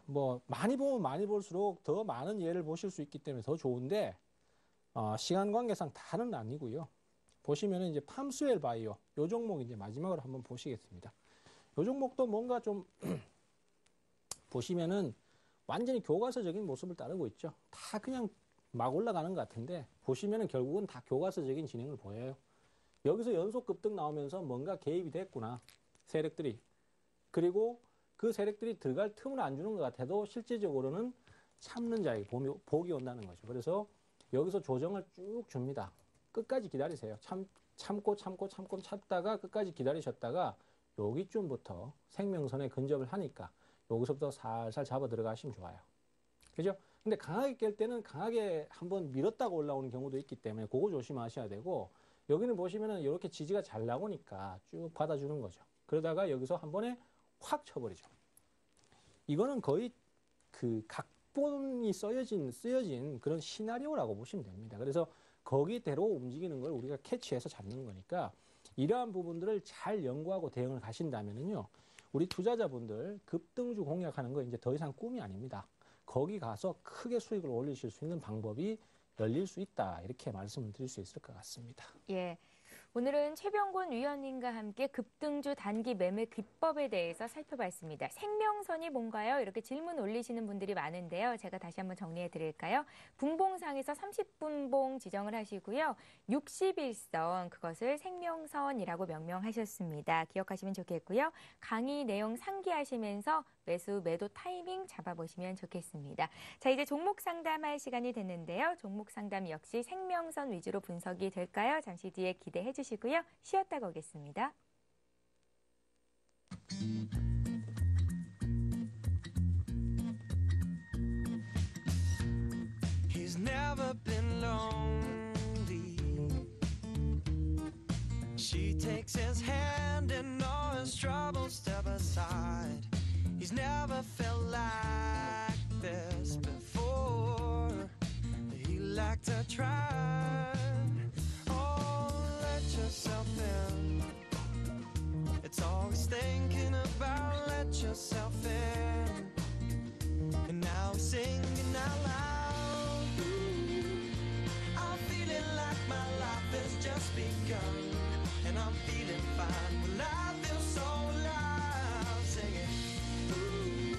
뭐 많이 보면 많이 볼수록 더 많은 예를 보실 수 있기 때문에 더 좋은데 시간 관계상 다는 아니고요. 보시면은 이제 팜스웰 바이오 요 종목 이제 마지막으로 한번 보시겠습니다. 요 종목도 뭔가 좀 보시면은 완전히 교과서적인 모습을 따르고 있죠. 다 그냥 막 올라가는 것 같은데 보시면은 결국은 다 교과서적인 진행을 보여요. 여기서 연속 급등 나오면서 뭔가 개입이 됐구나. 세력들이. 그리고 그 세력들이 들어갈 틈을 안 주는 것 같아도 실질적으로는 참는 자에게 복이 온다는 거죠. 그래서 여기서 조정을 쭉 줍니다. 끝까지 기다리세요. 참고 참다가 끝까지 기다리셨다가 여기쯤부터 생명선에 근접을 하니까 여기서부터 살살 잡아 들어가시면 좋아요. 그죠? 근데 강하게 깰 때는 강하게 한번 밀었다가 올라오는 경우도 있기 때문에 그거 조심하셔야 되고 여기는 보시면은 이렇게 지지가 잘 나오니까 쭉 받아주는 거죠. 그러다가 여기서 한 번에 확 쳐버리죠. 이거는 거의 그 각본이 쓰여진 그런 시나리오라고 보시면 됩니다. 그래서 거기대로 움직이는 걸 우리가 캐치해서 잡는 거니까 이러한 부분들을 잘 연구하고 대응을 가신다면은요, 우리 투자자분들 급등주 공략하는 거 이제 더 이상 꿈이 아닙니다. 거기 가서 크게 수익을 올리실 수 있는 방법이 열릴 수 있다. 이렇게 말씀을 드릴 수 있을 것 같습니다. 예. 오늘은 최병곤 위원님과 함께 급등주 단기 매매 기법에 대해서 살펴봤습니다. 생명선이 뭔가요? 이렇게 질문 올리시는 분들이 많은데요. 제가 다시 한번 정리해 드릴까요? 분봉상에서 30분봉 지정을 하시고요. 61선 그것을 생명선이라고 명명하셨습니다. 기억하시면 좋겠고요. 강의 내용 상기하시면서 매수, 매도 타이밍 잡아보시면 좋겠습니다. 자, 이제 종목 상담할 시간이 됐는데요. 종목 상담 역시 생명선 위주로 분석이 될까요? 잠시 뒤에 기대해 주시고요. 쉬었다가 오겠습니다. He's never been lonely. She takes his hand and all his troubles step like to try. Oh, let yourself in. It's always thinking about let yourself in. And now we're singing out loud. Ooh, I'm feeling like my life has just begun. And I'm feeling fine. Well, I feel so alive. Singing. Ooh,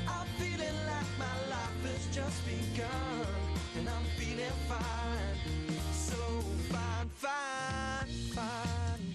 I'm feeling like my life has just begun. And I'm feeling fine. So fine, fine, fine.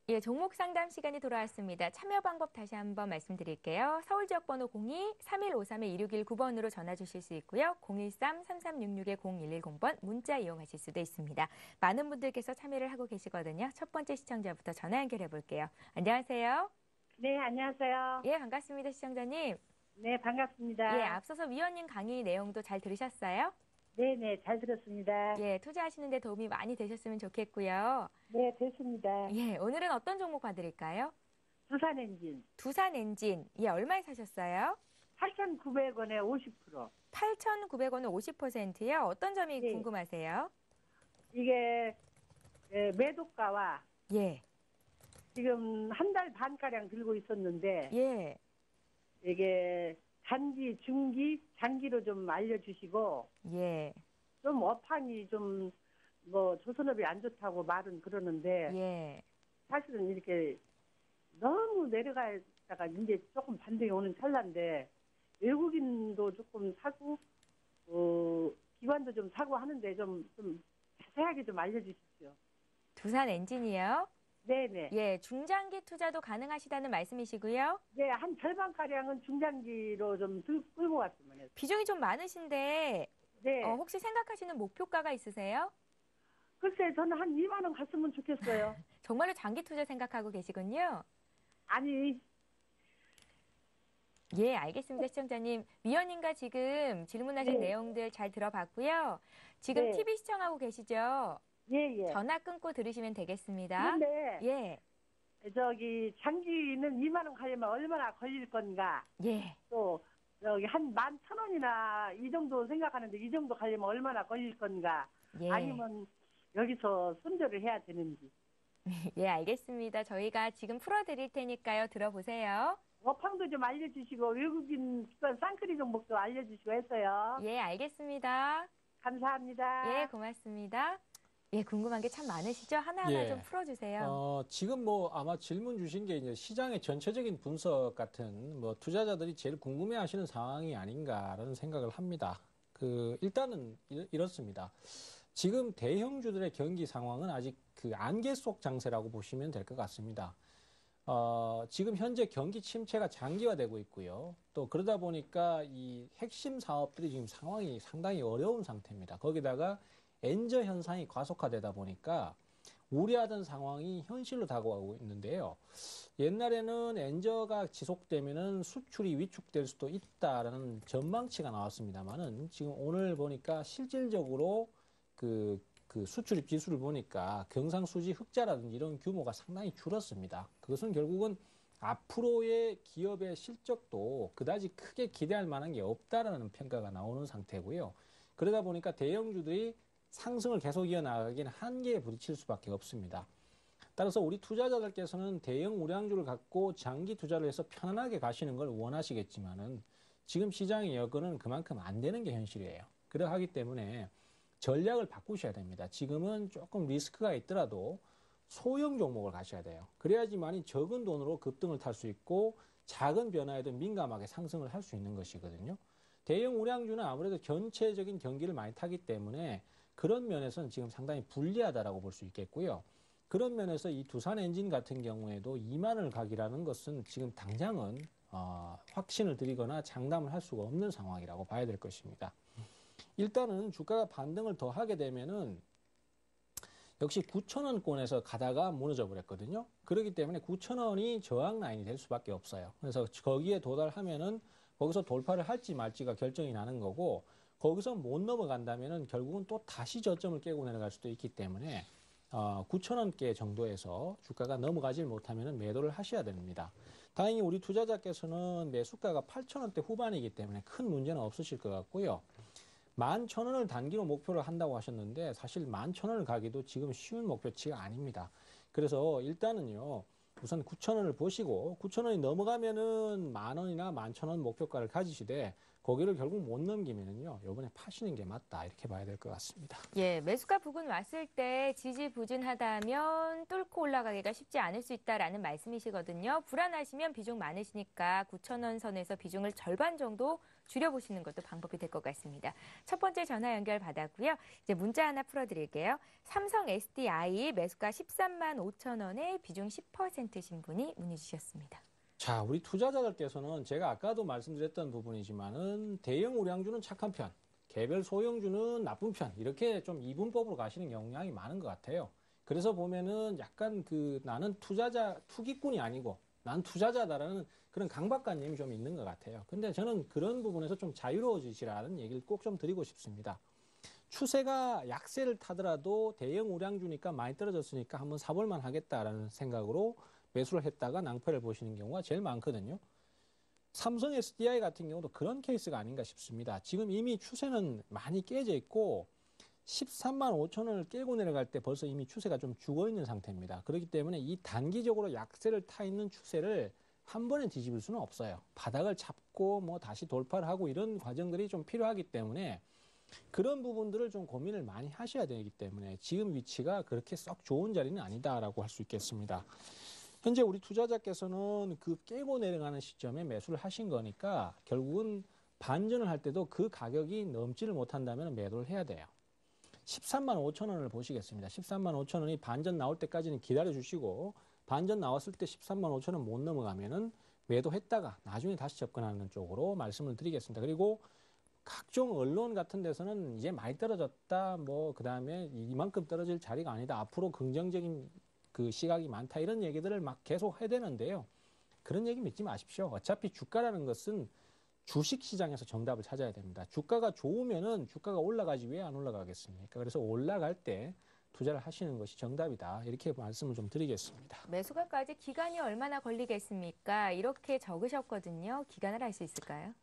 예, 종목 상담 시간이 돌아왔습니다. 참여 방법 다시 한번 말씀드릴게요. 서울 지역 번호 02-3153-2619번으로 전화 주실 수 있고요. 013-3366-0110번 문자 이용하실 수도 있습니다. 많은 분들께서 참여를 하고 계시거든요. 첫 번째 시청자부터 전화 연결해 볼게요. 안녕하세요. 네, 안녕하세요. 예, 반갑습니다. 시청자님. 네, 반갑습니다. 예, 앞서서 위원님 강의 내용도 잘 들으셨어요? 네, 네, 잘 들었습니다. 예, 투자하시는 데 도움이 많이 되셨으면 좋겠고요. 네, 됐습니다. 예, 오늘은 어떤 종목 봐드릴까요? 두산 엔진 두산 엔진. 예, 얼마에 사셨어요? 8,900원에 50%. 8,900원은 50%요. 어떤 점이 네. 궁금하세요? 이게 매도가와 예, 지금 한 달 반가량 들고 있었는데 예, 이게 단기, 중기, 장기로 좀 알려주시고 예, 좀 업황이 좀 뭐 조선업이 안 좋다고 말은 그러는데 예. 사실은 이렇게 너무 내려가다가 이제 조금 반등이 오는 찰나인데 외국인도 조금 사고 기관도 좀 사고 하는데 좀 자세하게 좀 알려주십시오. 두산 엔진이요? 네네. 예, 중장기 투자도 가능하시다는 말씀이시고요. 네, 한 절반가량은 중장기로 좀 끌고 갔으면 해서. 비중이 좀 많으신데 네. 혹시 생각하시는 목표가가 있으세요? 글쎄, 저는 한 2만 원 갔으면 좋겠어요. 정말로 장기 투자 생각하고 계시군요. 아니, 예, 알겠습니다, 시청자님. 위원님과 지금 질문하신 네. 내용들 잘 들어봤고요. 지금 네. TV 시청하고 계시죠? 예, 예. 전화 끊고 들으시면 되겠습니다. 그런데 예, 저기 장기는 2만 원 가려면 얼마나 걸릴 건가? 예. 또 여기 한 11,000원이나 이 정도 생각하는데 이 정도 가려면 얼마나 걸릴 건가? 예. 아니면 여기서 손절을 해야 되는지. 예, 알겠습니다. 저희가 지금 풀어드릴 테니까요. 들어보세요. 업황도 좀 알려주시고 외국인 기관 쌍크리 종목도 알려주시고 했어요. 예, 알겠습니다. 감사합니다. 예, 고맙습니다. 예, 궁금한 게 참 많으시죠? 하나하나 예. 좀 풀어주세요. 지금 뭐 아마 질문 주신 게 이제 시장의 전체적인 분석 같은 뭐 투자자들이 제일 궁금해하시는 상황이 아닌가라는 생각을 합니다. 일단은 이렇습니다. 지금 대형주들의 경기 상황은 아직 안개 속 장세라고 보시면 될 것 같습니다. 지금 현재 경기 침체가 장기화되고 있고요. 또 그러다 보니까 이 핵심 사업들이 지금 상황이 상당히 어려운 상태입니다. 거기다가 엔저 현상이 과속화되다 보니까 우려하던 상황이 현실로 다가오고 있는데요. 옛날에는 엔저가 지속되면은 수출이 위축될 수도 있다라는 전망치가 나왔습니다만은 지금 오늘 보니까 실질적으로 그 수출입 지수를 보니까 경상수지 흑자라든지 이런 규모가 상당히 줄었습니다. 그것은 결국은 앞으로의 기업의 실적도 그다지 크게 기대할 만한 게 없다라는 평가가 나오는 상태고요. 그러다 보니까 대형주들이 상승을 계속 이어나가기는 한계에 부딪힐 수밖에 없습니다. 따라서 우리 투자자들께서는 대형 우량주를 갖고 장기 투자를 해서 편안하게 가시는 걸 원하시겠지만은 지금 시장의 여건은 그만큼 안 되는 게 현실이에요. 그러하기 때문에 전략을 바꾸셔야 됩니다. 지금은 조금 리스크가 있더라도 소형 종목을 가셔야 돼요. 그래야지만이 적은 돈으로 급등을 탈 수 있고 작은 변화에도 민감하게 상승을 할 수 있는 것이거든요. 대형 우량주는 아무래도 전체적인 경기를 많이 타기 때문에 그런 면에서는 지금 상당히 불리하다라고 볼 수 있겠고요. 그런 면에서 이 두산 엔진 같은 경우에도 2만 원을 가기라는 것은 지금 당장은 확신을 드리거나 장담을 할 수가 없는 상황이라고 봐야 될 것입니다. 일단은 주가가 반등을 더 하게 되면은 역시 9,000원권에서 가다가 무너져 버렸거든요. 그렇기 때문에 9,000원이 저항 라인이 될 수밖에 없어요. 그래서 거기에 도달하면은 거기서 돌파를 할지 말지가 결정이 나는 거고 거기서 못 넘어간다면은 결국은 또 다시 저점을 깨고 내려갈 수도 있기 때문에 9,000원대 정도에서 주가가 넘어가질 못하면은 매도를 하셔야 됩니다. 다행히 우리 투자자께서는 매수가가 8,000원대 후반이기 때문에 큰 문제는 없으실 것 같고요. 11,000원을 단기로 목표를 한다고 하셨는데 사실 11,000원을 가기도 지금 쉬운 목표치가 아닙니다. 그래서 일단은요. 우선 9,000원을 보시고 9,000원이 넘어가면은 10,000원이나 11,000원 목표가를 가지시되 거기를 결국 못 넘기면은요. 이번에 파시는 게 맞다. 이렇게 봐야 될 것 같습니다. 예, 매수가 부근 왔을 때 지지부진하다면 뚫고 올라가기가 쉽지 않을 수 있다라는 말씀이시거든요. 불안하시면 비중 많으시니까 9,000원 선에서 비중을 절반 정도 줄여보시는 것도 방법이 될 것 같습니다. 첫 번째 전화 연결 받았고요. 이제 문자 하나 풀어드릴게요. 삼성 SDI 매수가 13만 5천 원에 비중 10%신 분이 문의 주셨습니다. 자, 우리 투자자들께서는 제가 아까도 말씀드렸던 부분이지만은 대형 우량주는 착한 편, 개별 소형주는 나쁜 편 이렇게 좀 이분법으로 가시는 경향이 많은 것 같아요. 그래서 보면은 약간 나는 투기꾼이 아니고 난 투자자다라는 그런 강박관념이 좀 있는 것 같아요. 근데 저는 그런 부분에서 좀 자유로워지시라는 얘기를 꼭 좀 드리고 싶습니다. 추세가 약세를 타더라도 대형 우량주니까 많이 떨어졌으니까 한번 사볼만 하겠다라는 생각으로 매수를 했다가 낭패를 보시는 경우가 제일 많거든요. 삼성 SDI 같은 경우도 그런 케이스가 아닌가 싶습니다. 지금 이미 추세는 많이 깨져 있고 13만 5천 원을 깨고 내려갈 때 벌써 이미 추세가 좀 죽어 있는 상태입니다. 그렇기 때문에 이 단기적으로 약세를 타 있는 추세를 한 번에 뒤집을 수는 없어요. 바닥을 잡고 뭐 다시 돌파를 하고 이런 과정들이 좀 필요하기 때문에 그런 부분들을 좀 고민을 많이 하셔야 되기 때문에 지금 위치가 그렇게 썩 좋은 자리는 아니다라고 할 수 있겠습니다. 현재 우리 투자자께서는 그 깨고 내려가는 시점에 매수를 하신 거니까 결국은 반전을 할 때도 그 가격이 넘지를 못한다면 매도를 해야 돼요. 13만 5천 원을 보시겠습니다. 13만 5천 원이 반전 나올 때까지는 기다려 주시고 반전 나왔을 때 13만 5천 원 못 넘어가면은 매도했다가 나중에 다시 접근하는 쪽으로 말씀을 드리겠습니다. 그리고 각종 언론 같은 데서는 이제 많이 떨어졌다, 그 다음에 이만큼 떨어질 자리가 아니다, 앞으로 긍정적인 그 시각이 많다, 이런 얘기들을 막 계속 해대는데요. 그런 얘기 믿지 마십시오. 어차피 주가라는 것은 주식 시장에서 정답을 찾아야 됩니다. 주가가 좋으면은 주가가 올라가지 왜 안 올라가겠습니까? 그래서 올라갈 때 투자를 하시는 것이 정답이다. 이렇게 말씀을 좀 드리겠습니다. 매수가까지 기간이 얼마나 걸리겠습니까? 이렇게 적으셨거든요. 기간을 알 수 있을까요?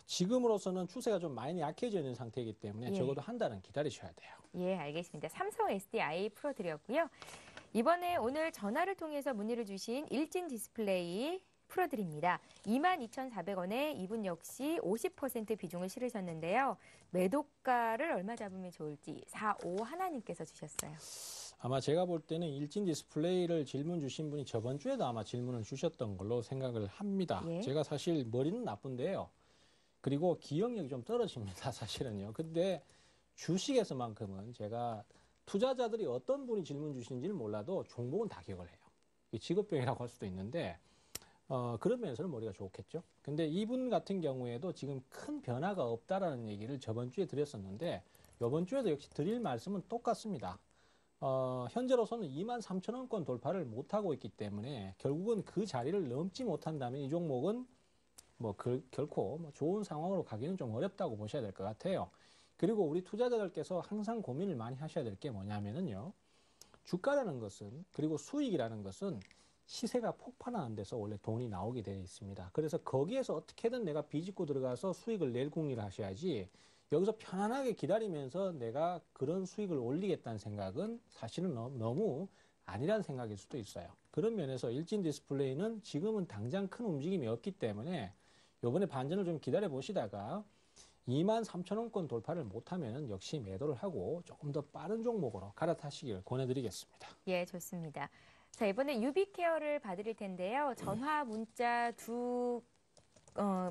지금으로서는 추세가 좀 많이 약해져 있는 상태이기 때문에 적어도 한 달은 기다리셔야 돼요. 예, 알겠습니다. 삼성 SDI 풀어드렸고요. 이번에 오늘 전화를 통해서 문의를 주신 일진 디스플레이 풀어드립니다. 22,400원에 이분 역시 50% 비중을 실으셨는데요. 매도가를 얼마 잡으면 좋을지 45 하나님께서 주셨어요. 아마 제가 볼 때는 일진 디스플레이를 질문 주신 분이 저번 주에도 아마 질문을 주셨던 걸로 생각을 합니다. 예. 제가 사실 머리는 나쁜데요. 그리고 기억력이 좀 떨어집니다. 사실은요. 근데 주식에서만큼은 제가 투자자들이 어떤 분이 질문 주시는지는 몰라도 종목은 다 기억을 해요. 이 직업병이라고 할 수도 있는데 그런 면에서는 머리가 좋겠죠. 근데 이분 같은 경우에도 지금 큰 변화가 없다라는 얘기를 저번 주에 드렸었는데 이번 주에도 역시 드릴 말씀은 똑같습니다. 현재로서는 23,000원권 돌파를 못하고 있기 때문에 결국은 그 자리를 넘지 못한다면 이 종목은 결코 좋은 상황으로 가기는 좀 어렵다고 보셔야 될 것 같아요. 그리고 우리 투자자들께서 항상 고민을 많이 하셔야 될 게 뭐냐면요. 주가라는 것은, 그리고 수익이라는 것은 시세가 폭발하는 데서 원래 돈이 나오게 되어 있습니다. 그래서 거기에서 어떻게든 내가 비집고 들어가서 수익을 낼 궁리를 하셔야지 여기서 편안하게 기다리면서 내가 그런 수익을 올리겠다는 생각은 사실은 너무 아니라는 생각일 수도 있어요. 그런 면에서 일진 디스플레이는 지금은 당장 큰 움직임이 없기 때문에 이번에 반전을 좀 기다려 보시다가 23,000원권 돌파를 못하면 역시 매도를 하고 조금 더 빠른 종목으로 갈아타시길 권해드리겠습니다. 예, 좋습니다. 자, 이번에 유비케어를 봐드릴 텐데요. 전화, 문자 두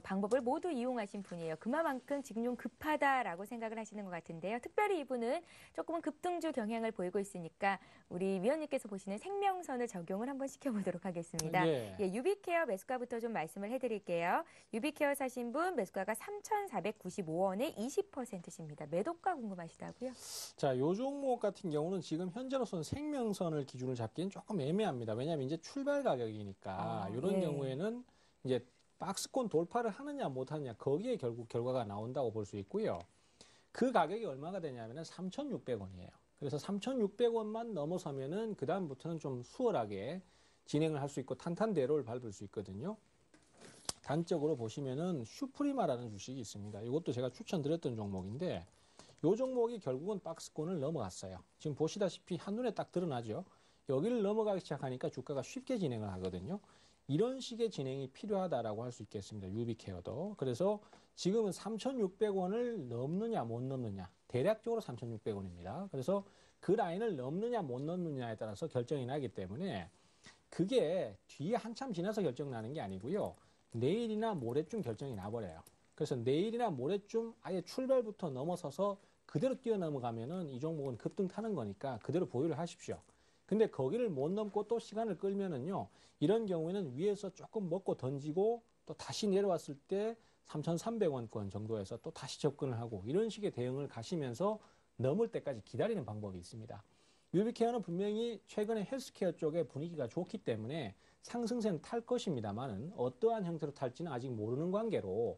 방법을 모두 이용하신 분이에요. 그만큼 지금 좀 급하다라고 생각을 하시는 것 같은데요. 특별히 이분은 조금은 급등주 경향을 보이고 있으니까 우리 위원님께서 보시는 생명선을 적용을 한번 시켜보도록 하겠습니다. 예. 유비케어 매수가부터 좀 말씀을 해드릴게요. 유비케어 사신 분 매수가가 3,495원에 20%십니다. 매도가 궁금하시다고요? 자, 요 종목 같은 경우는 지금 현재로서는 생명선을 기준을 잡기는 조금 애매합니다. 왜냐하면 이제 출발 가격이니까 이런 경우에는 이제 박스권 돌파를 하느냐 못하느냐 거기에 결국 결과가 나온다고 볼 수 있고요. 그 가격이 얼마가 되냐면은 3,600원이에요. 그래서 3,600원만 넘어서면은 그 다음부터는 좀 수월하게 진행을 할 수 있고 탄탄대로를 밟을 수 있거든요. 단적으로 보시면은 슈프리마라는 주식이 있습니다. 이것도 제가 추천드렸던 종목인데 이 종목이 결국은 박스권을 넘어갔어요. 지금 보시다시피 한눈에 딱 드러나죠. 여기를 넘어가기 시작하니까 주가가 쉽게 진행을 하거든요. 이런 식의 진행이 필요하다라고 할 수 있겠습니다. 유비케어도. 그래서 지금은 3,600원을 넘느냐 못 넘느냐. 대략적으로 3,600원입니다. 그래서 그 라인을 넘느냐 못 넘느냐에 따라서 결정이 나기 때문에 그게 뒤에 한참 지나서 결정나는 게 아니고요. 내일이나 모레쯤 결정이 나버려요. 그래서 내일이나 모레쯤 아예 출발부터 넘어서서 그대로 뛰어넘어가면은 이 종목은 급등 타는 거니까 그대로 보유를 하십시오. 근데 거기를 못 넘고 또 시간을 끌면은요, 이런 경우에는 위에서 조금 먹고 던지고 또 다시 내려왔을 때 3,300원권 정도에서 또 다시 접근을 하고 이런 식의 대응을 가시면서 넘을 때까지 기다리는 방법이 있습니다. 유비케어는 분명히 최근에 헬스케어 쪽에 분위기가 좋기 때문에 상승세는 탈 것입니다만은 어떠한 형태로 탈지는 아직 모르는 관계로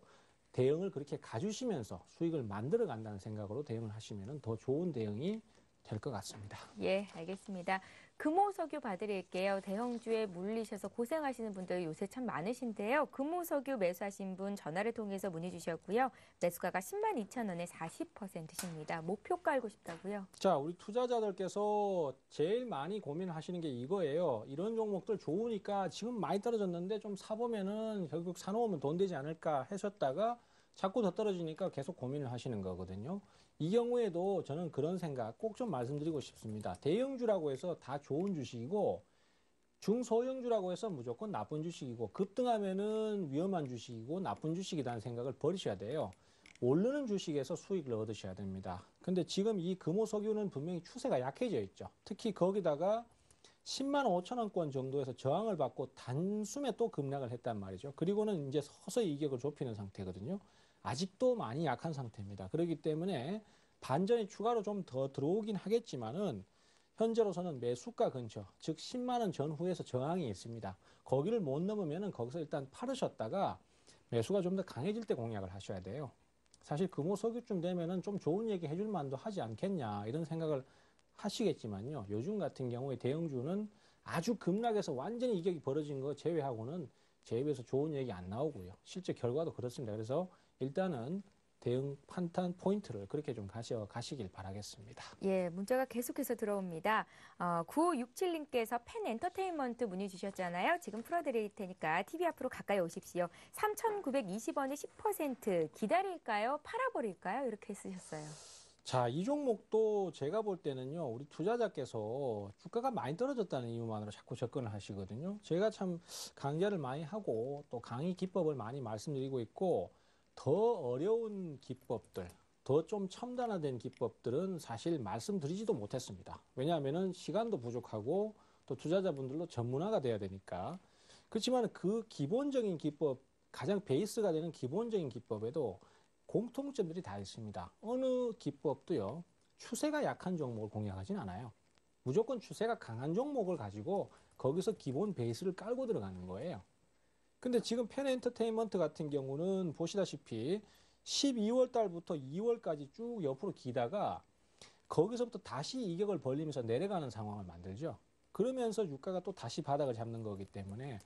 대응을 그렇게 가주시면서 수익을 만들어 간다는 생각으로 대응을 하시면 더 좋은 대응이 될 것 같습니다. 예, 알겠습니다. 금호석유 봐드릴게요. 대형주에 물리셔서 고생하시는 분들 요새 참 많으신데요. 금호석유 매수하신 분 전화를 통해서 문의 주셨고요. 매수가가 102,000원에 40%십니다. 목표 깔고 싶다고요? 자, 우리 투자자들께서 제일 많이 고민하시는 게 이거예요. 이런 종목들 좋으니까 지금 많이 떨어졌는데 좀 사보면은 결국 사놓으면 돈 되지 않을까 하셨다가 자꾸 더 떨어지니까 계속 고민을 하시는 거거든요. 이 경우에도 저는 그런 생각 꼭 좀 말씀드리고 싶습니다. 대형주라고 해서 다 좋은 주식이고 중소형주라고 해서 무조건 나쁜 주식이고 급등하면은 위험한 주식이고 나쁜 주식이라는 생각을 버리셔야 돼요. 오르는 주식에서 수익을 얻으셔야 됩니다. 근데 지금 이 금호석유는 분명히 추세가 약해져 있죠. 특히 거기다가 10만 5천 원권 정도에서 저항을 받고 단숨에 또 급락을 했단 말이죠. 그리고는 이제 서서히 이격을 좁히는 상태거든요. 아직도 많이 약한 상태입니다. 그렇기 때문에 반전이 추가로 좀 더 들어오긴 하겠지만은 현재로서는 매수가 근처, 즉 10만 원 전후에서 저항이 있습니다. 거기를 못 넘으면은 거기서 일단 팔으셨다가 매수가 좀 더 강해질 때 공략을 하셔야 돼요. 사실 금호석유쯤 되면은 좀 좋은 얘기 해줄 만도 하지 않겠냐 이런 생각을 하시겠지만요. 요즘 같은 경우에 대형주는 아주 급락해서 완전히 이격이 벌어진 거 제외하고는 제 입에서 좋은 얘기 안 나오고요. 실제 결과도 그렇습니다. 그래서 일단은 대응 판단 포인트를 그렇게 좀 가시길 바라겠습니다. 예, 문자가 계속해서 들어옵니다. 9567님께서 펜 엔터테인먼트 문의 주셨잖아요. 지금 풀어드릴 테니까 TV 앞으로 가까이 오십시오. 3,920원에 10% 기다릴까요? 팔아버릴까요? 이렇게 쓰셨어요. 자, 이 종목도 제가 볼 때는요, 우리 투자자께서 주가가 많이 떨어졌다는 이유만으로 자꾸 접근을 하시거든요. 제가 참 강좌를 많이 하고 또 강의 기법을 많이 말씀드리고 있고 더 어려운 기법들, 더 좀 첨단화된 기법들은 사실 말씀드리지도 못했습니다. 왜냐하면은 시간도 부족하고 또 투자자분들도 전문화가 돼야 되니까. 그렇지만 그 기본적인 기법, 가장 베이스가 되는 기본적인 기법에도 공통점들이 다 있습니다. 어느 기법도요, 추세가 약한 종목을 공략하진 않아요. 무조건 추세가 강한 종목을 가지고 거기서 기본 베이스를 깔고 들어가는 거예요. 근데 지금 펜 엔터테인먼트 같은 경우는 보시다시피 12월 달부터 2월까지 쭉 옆으로 기다가 거기서부터 다시 이격을 벌리면서 내려가는 상황을 만들죠. 그러면서 유가가 또 다시 바닥을 잡는 거기 때문에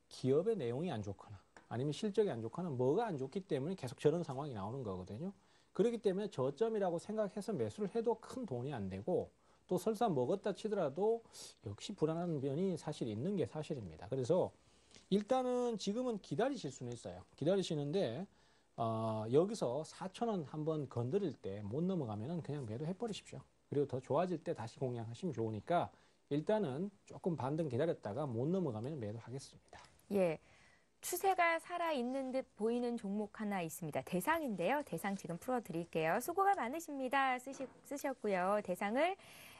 기업의 내용이 안 좋거나 아니면 실적이 안 좋거나 뭐가 안 좋기 때문에 계속 저런 상황이 나오는 거거든요. 그렇기 때문에 저점이라고 생각해서 매수를 해도 큰 돈이 안 되고 또 설사 먹었다 치더라도 역시 불안한 면이 사실 있는 게 사실입니다. 그래서 일단은 지금은 기다리실 수는 있어요. 기다리시는데 여기서 4,000원 한번 건드릴 때 못 넘어가면은 그냥 매도해 버리십시오. 그리고 더 좋아질 때 다시 공략하시면 좋으니까 일단은 조금 반등 기다렸다가 못 넘어가면 매도하겠습니다. 예. 추세가 살아있는 듯 보이는 종목 하나 있습니다. 대상인데요. 대상 지금 풀어드릴게요. 수고가 많으십니다. 쓰셨고요. 대상을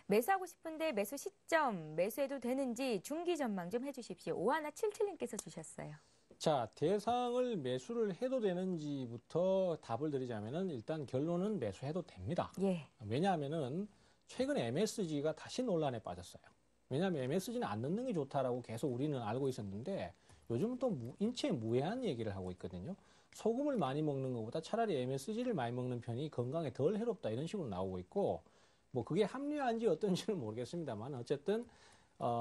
매수하고 싶은데 매수 시점, 매수해도 되는지 중기 전망 좀 해주십시오. 5177님께서 주셨어요. 자, 대상을 매수를 해도 되는지부터 답을 드리자면은 일단 결론은 매수해도 됩니다. 예. 왜냐하면은 최근에 MSG가 다시 논란에 빠졌어요. 왜냐하면 MSG는 안 넣는 게 좋다라고 계속 우리는 알고 있었는데 요즘은 또 인체에 무해한 얘기를 하고 있거든요. 소금을 많이 먹는 것보다 차라리 MSG를 많이 먹는 편이 건강에 덜 해롭다 이런 식으로 나오고 있고 뭐 그게 합리화인지 어떤지는 모르겠습니다만 어쨌든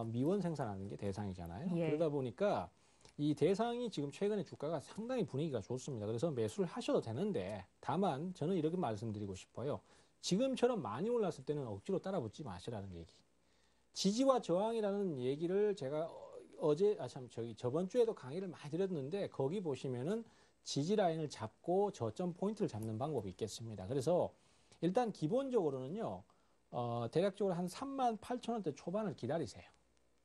미원 생산하는 게 대상이잖아요. 예. 그러다 보니까 이 대상이 지금 최근에 주가가 상당히 분위기가 좋습니다. 그래서 매수를 하셔도 되는데 다만 저는 이렇게 말씀드리고 싶어요. 지금처럼 많이 올랐을 때는 억지로 따라붙지 마시라는 얘기. 지지와 저항이라는 얘기를 제가 저번 주에도 강의를 많이 드렸는데 거기 보시면은 지지 라인을 잡고 저점 포인트를 잡는 방법이 있겠습니다. 그래서 일단 기본적으로는요, 대략적으로 한 38,000원대 초반을 기다리세요.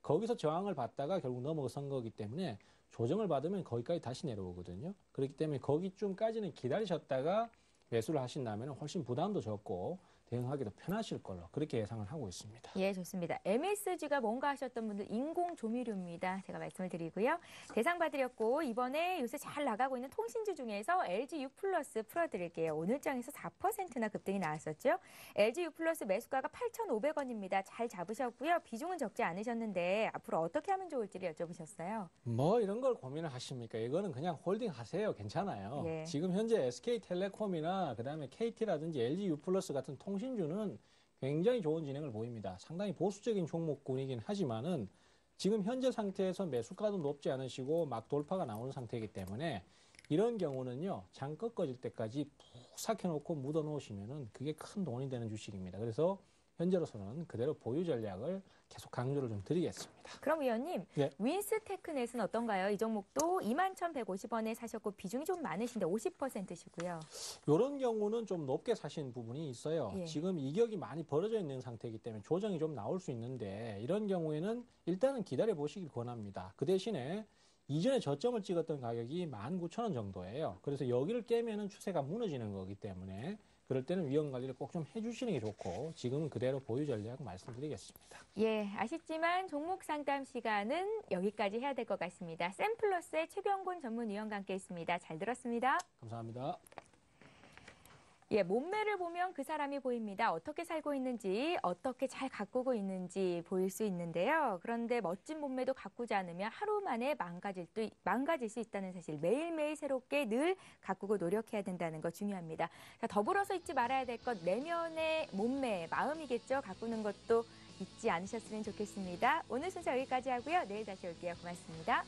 거기서 저항을 받다가 결국 넘어선 거기 때문에 조정을 받으면 거기까지 다시 내려오거든요. 그렇기 때문에 거기쯤까지는 기다리셨다가 매수를 하신다면 훨씬 부담도 적고 대응하기도 편하실 걸로 그렇게 예상을 하고 있습니다. 예, 좋습니다. MSG가 뭔가 하셨던 분들 인공조미료입니다. 제가 말씀을 드리고요. 대상 봐드렸고 이번에 요새 잘 나가고 있는 통신주 중에서 LGU 플러스 풀어드릴게요. 오늘 장에서 4%나 급등이 나왔었죠. LGU 플러스 매수가가 8,500원입니다. 잘 잡으셨고요. 비중은 적지 않으셨는데 앞으로 어떻게 하면 좋을지를 여쭤보셨어요. 뭐 이런 걸 고민을 하십니까? 이거는 그냥 홀딩 하세요. 괜찮아요. 예. 지금 현재 SK텔레콤이나 그다음에 KT라든지 LGU 플러스 같은 통신주는 굉장히 좋은 진행을 보입니다. 상당히 보수적인 종목군이긴 하지만은 지금 현재 상태에서 매수가도 높지 않으시고 막 돌파가 나오는 상태이기 때문에 이런 경우는요. 장 꺾어질 때까지 푹 삭혀놓고 묻어놓으시면은 그게 큰 돈이 되는 주식입니다. 그래서 현재로서는 그대로 보유 전략을 계속 강조를 좀 드리겠습니다. 그럼 위원님, 예. 윈스테크넷은 어떤가요? 이 종목도 21,150원에 사셨고 비중이 좀 많으신데 50%시고요. 이런 경우는 좀 높게 사신 부분이 있어요. 예. 지금 이격이 많이 벌어져 있는 상태이기 때문에 조정이 좀 나올 수 있는데 이런 경우에는 일단은 기다려 보시길 권합니다. 그 대신에 이전에 저점을 찍었던 가격이 19,000원 정도예요. 그래서 여기를 깨면은 추세가 무너지는 거기 때문에 그럴 때는 위험 관리를 꼭 좀 해주시는 게 좋고 지금은 그대로 보유 전략 말씀드리겠습니다. 예, 아쉽지만 종목 상담 시간은 여기까지 해야 될 것 같습니다. 샘플러스의 최병곤 전문위원과 함께 했습니다. 잘 들었습니다. 감사합니다. 예, 몸매를 보면 그 사람이 보입니다. 어떻게 살고 있는지, 어떻게 잘 가꾸고 있는지 보일 수 있는데요. 그런데 멋진 몸매도 가꾸지 않으면 하루 만에 망가질 수 있다는 사실 매일매일 새롭게 늘 가꾸고 노력해야 된다는 거 중요합니다. 자, 더불어서 잊지 말아야 될 것 내면의 몸매, 마음이겠죠. 가꾸는 것도 잊지 않으셨으면 좋겠습니다. 오늘 순서 여기까지 하고요. 내일 다시 올게요. 고맙습니다.